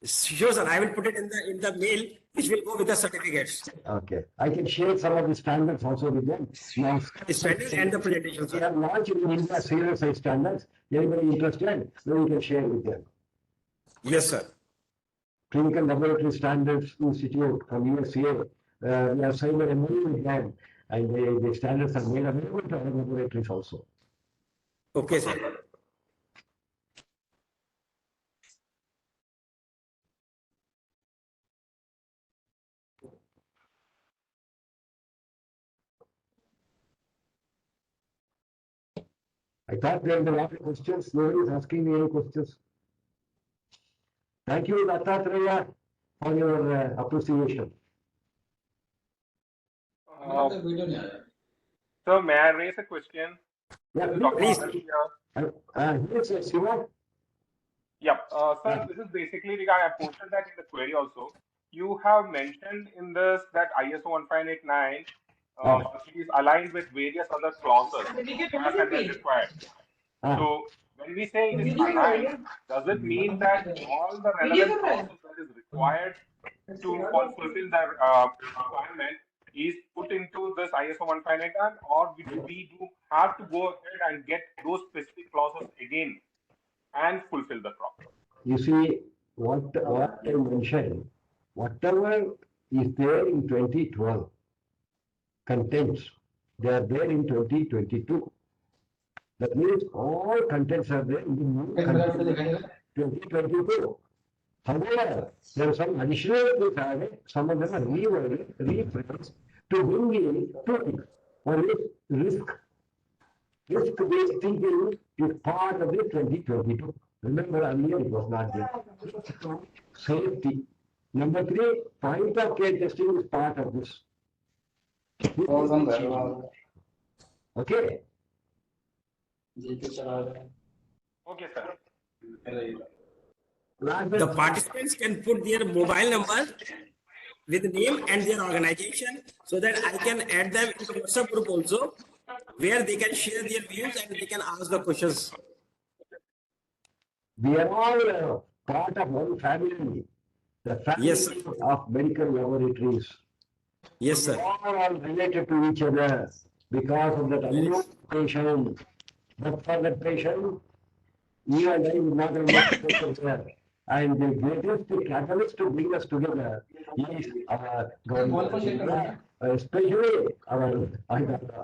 Sure, sir. I will put it in the mail, which will go with the certificates. Okay. I can share some of the standards also with them. Now, Standard and the presentation, we sir. have launched in India serious size standards. Anybody interested, then we can share with them. Yes, sir. Clinical Laboratory Standards Institute from USA. We have signed a MOU with them, and the standards are made available to other laboratories also. Okay, sir. I thought there were a lot of questions. Nobody is asking me any questions. Thank you, Dattatreya, for your appreciation. Sir, may I raise a question? Yeah, Dr. please. Anand here. Yes, Shiva. Yeah, sir, this is basically regarding, I posted that in the query also. You have mentioned in this that ISO 1589 is aligned with various other clauses as and when required. So when we say it is aligned, does it mean that all the relevant clauses that is required to fulfill the requirement is put into this ISO 1589, or we do have to go ahead and get those specific clauses again and fulfill the process? You see, what I mentioned, whatever is there in 2012, contents, they are there in 2022. That means all contents are there in the new 2022. However, there are some additional things added, some of them are reworded, rephrased to bring in two things. One is risk. Risk-based thinking is part of the 2022. Remember, earlier it was not there. Safety. Number three, point of care testing is part of this. Okay. Okay, sir. The participants can put their mobile number with name and their organization so that I can add them into the WhatsApp group also, where they can share their views and they can ask the questions. We are all part of one family, the family Yes, sir. of medical laboratories. Yes, sir. We are all related to each other because of that unknown patient. But for that patient, you and I will not have much patience there. And the greatest catalyst to bring us together is our government, especially our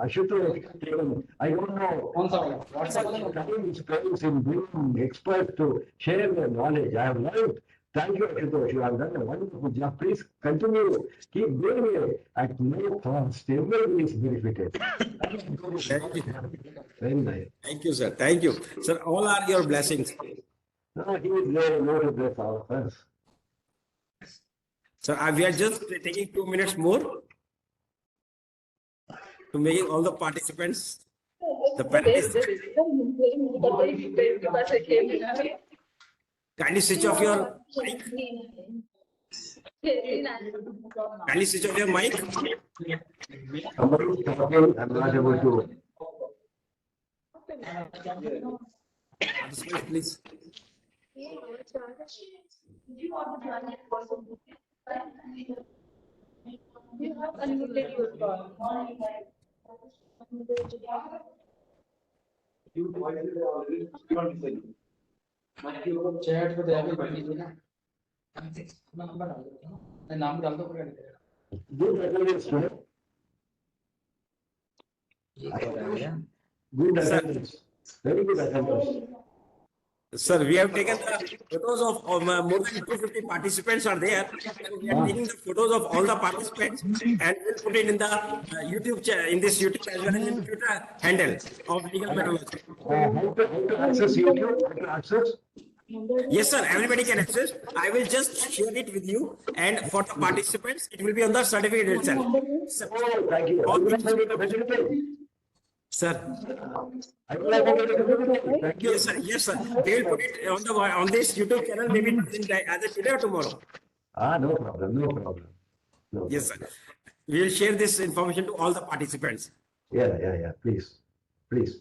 Ashutosh. I don't know what time is spent in bringing experts to share their knowledge. I have learned. Thank you, Ashutosh. You have done a wonderful job. Please continue. Keep doing it at no cost. Everybody is benefited. Very nice. Thank you, sir. Thank you. Sir, all are your blessings. No, he is there. No to bless all of us. Sir, we are just taking 2 minutes more to making all the participants, the panelists. Kindly switch off your mic. Kindly switch off your mic. Somebody is talking. I'm not able to. Participants, please. You have unmuted your call. Chat पे तो अभी बनी थी ना Good attendance, sir. Good attendance. Very good attendance. Sir, we have taken the photos of more than 250 participants are there. So we are taking the photos of all the participants and we'll put it in the YouTube in this YouTube as well as in Twitter handle of legal metrology. How to access YouTube? How to access? Yes, sir. Everybody can access. I will just share it with you, and for the participants, it will be on the certificate itself. Sir, Oh, thank you. I all would like these- to get a facility. sir. I would like to get a facility. Thank you. Yes, sir. Yes, sir. They will put it on this YouTube channel maybe either today or tomorrow. No problem. No problem. No Yes, sir. problem. We will share this information to all the participants. Yeah. Please. Please.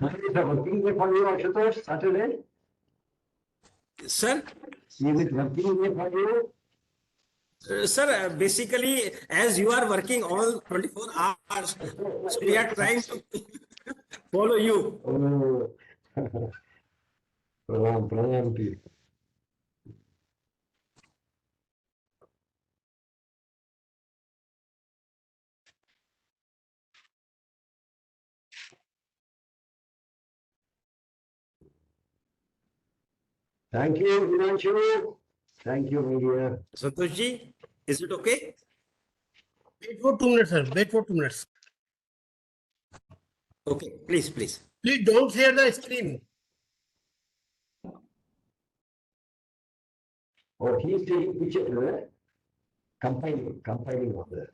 Saturday is a working day for you, Ashutosh? Saturday? Sir, Is it working day for you? sir, basically, as you are working all 24 hours, so we are trying to follow you. Oh. Pranam to you. Thank you, Himanshu. Thank you, media. Santosh ji, is it okay? Wait for 2 minutes, sir. Wait for 2 minutes. Okay, please, please. Please don't share the screen. Oh, he's taking picture, compiling of the.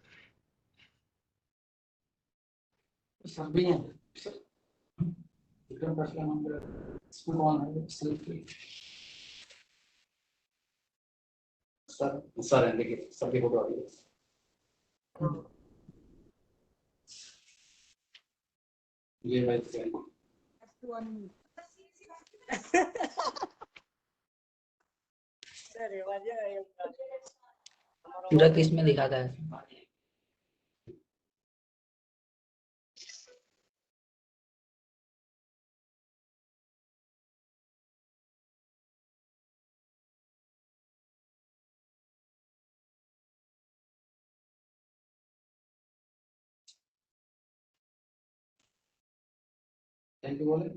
पूरा किस में दिखाता है thank you बोले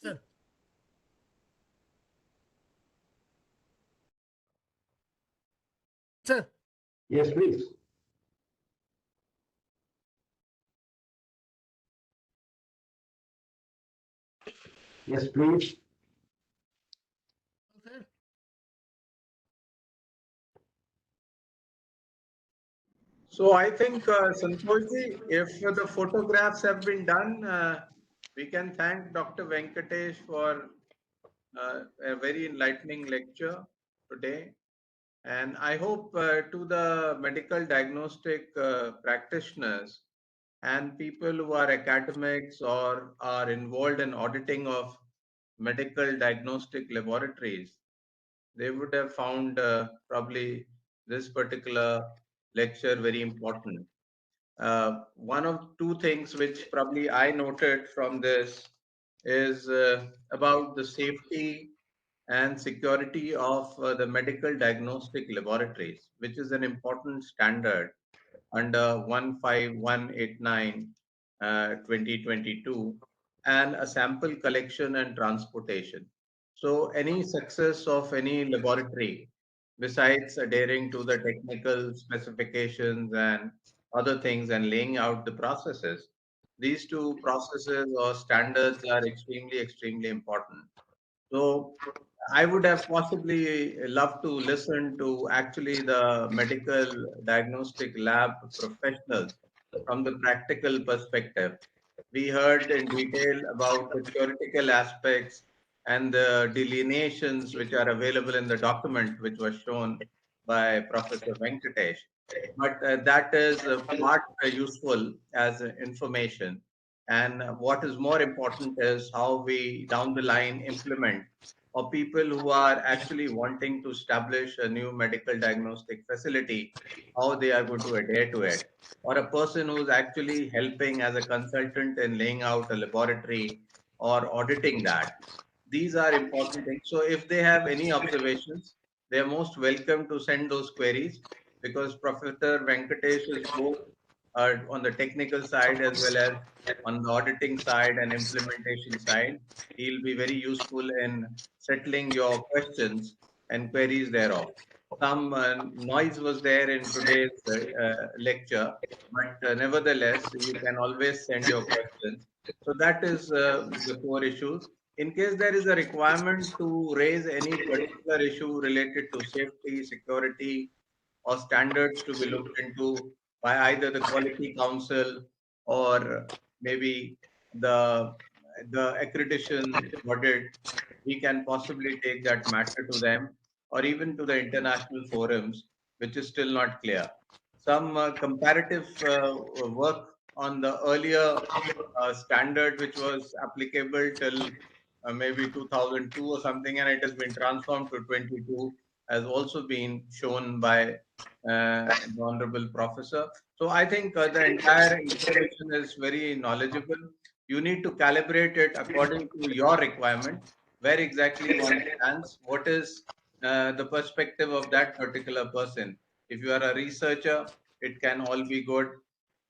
Sir. Sir. Yes, please. Yes, please. Sir. So I think, Santoshji, if the photographs have been done, we can thank Dr. Venkatesh for a very enlightening lecture today. And I hope to the medical diagnostic practitioners and people who are academics or are involved in auditing of medical diagnostic laboratories, they would have found probably this particular lecture very important. One of two things which probably I noted from this is about the safety and security of the medical diagnostic laboratories, which is an important standard under 15189 2022, and a sample collection and transportation. So any success of any laboratory, besides adhering to the technical specifications and other things and laying out the processes, these two processes or standards are extremely important. So I would have possibly loved to listen to actually the medical diagnostic lab professionals from the practical perspective. We heard in detail about the theoretical aspects and the delineations which are available in the document which was shown by Professor Venkatesh. But that is part useful as information. And what is more important is how we down the line implement, or people who are actually wanting to establish a new medical diagnostic facility, how they are going to adhere to it, or a person who's actually helping as a consultant in laying out a laboratory or auditing that. These are important things. So if they have any observations, they are most welcome to send those queries, because Professor Venkatesh is both on the technical side as well as on the auditing side and implementation side. He'll be very useful in settling your questions and queries thereof. Some noise was there in today's lecture, but nevertheless, you can always send your questions. So that is the core issues. In case there is a requirement to raise any particular issue related to safety, security, or standards to be looked into by either the quality council or maybe the accreditation audit, we can possibly take that matter to them, or even to the international forums, which is still not clear. Some comparative work on the earlier standard, which was applicable till maybe 2002 or something, and it has been transformed to 22, has also been shown by the Honorable Professor. So I think the entire information is very knowledgeable. You need to calibrate it according to your requirement, where exactly one stands, what is the perspective of that particular person. If you are a researcher, it can all be good.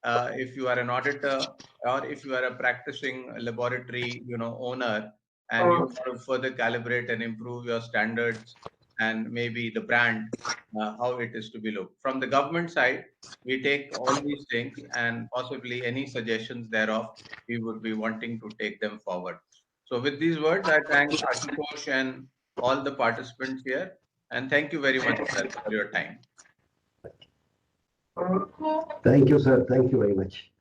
If you are an auditor, or if you are a practicing laboratory, owner, and you want to further calibrate and improve your standards and maybe the brand, how it is to be looked. From the government side, we take all these things, and possibly any suggestions thereof, we would be wanting to take them forward. So with these words, I thank Ashutosh and all the participants here, and thank you very much, sir, for your time. Thank you, sir. Thank you very much.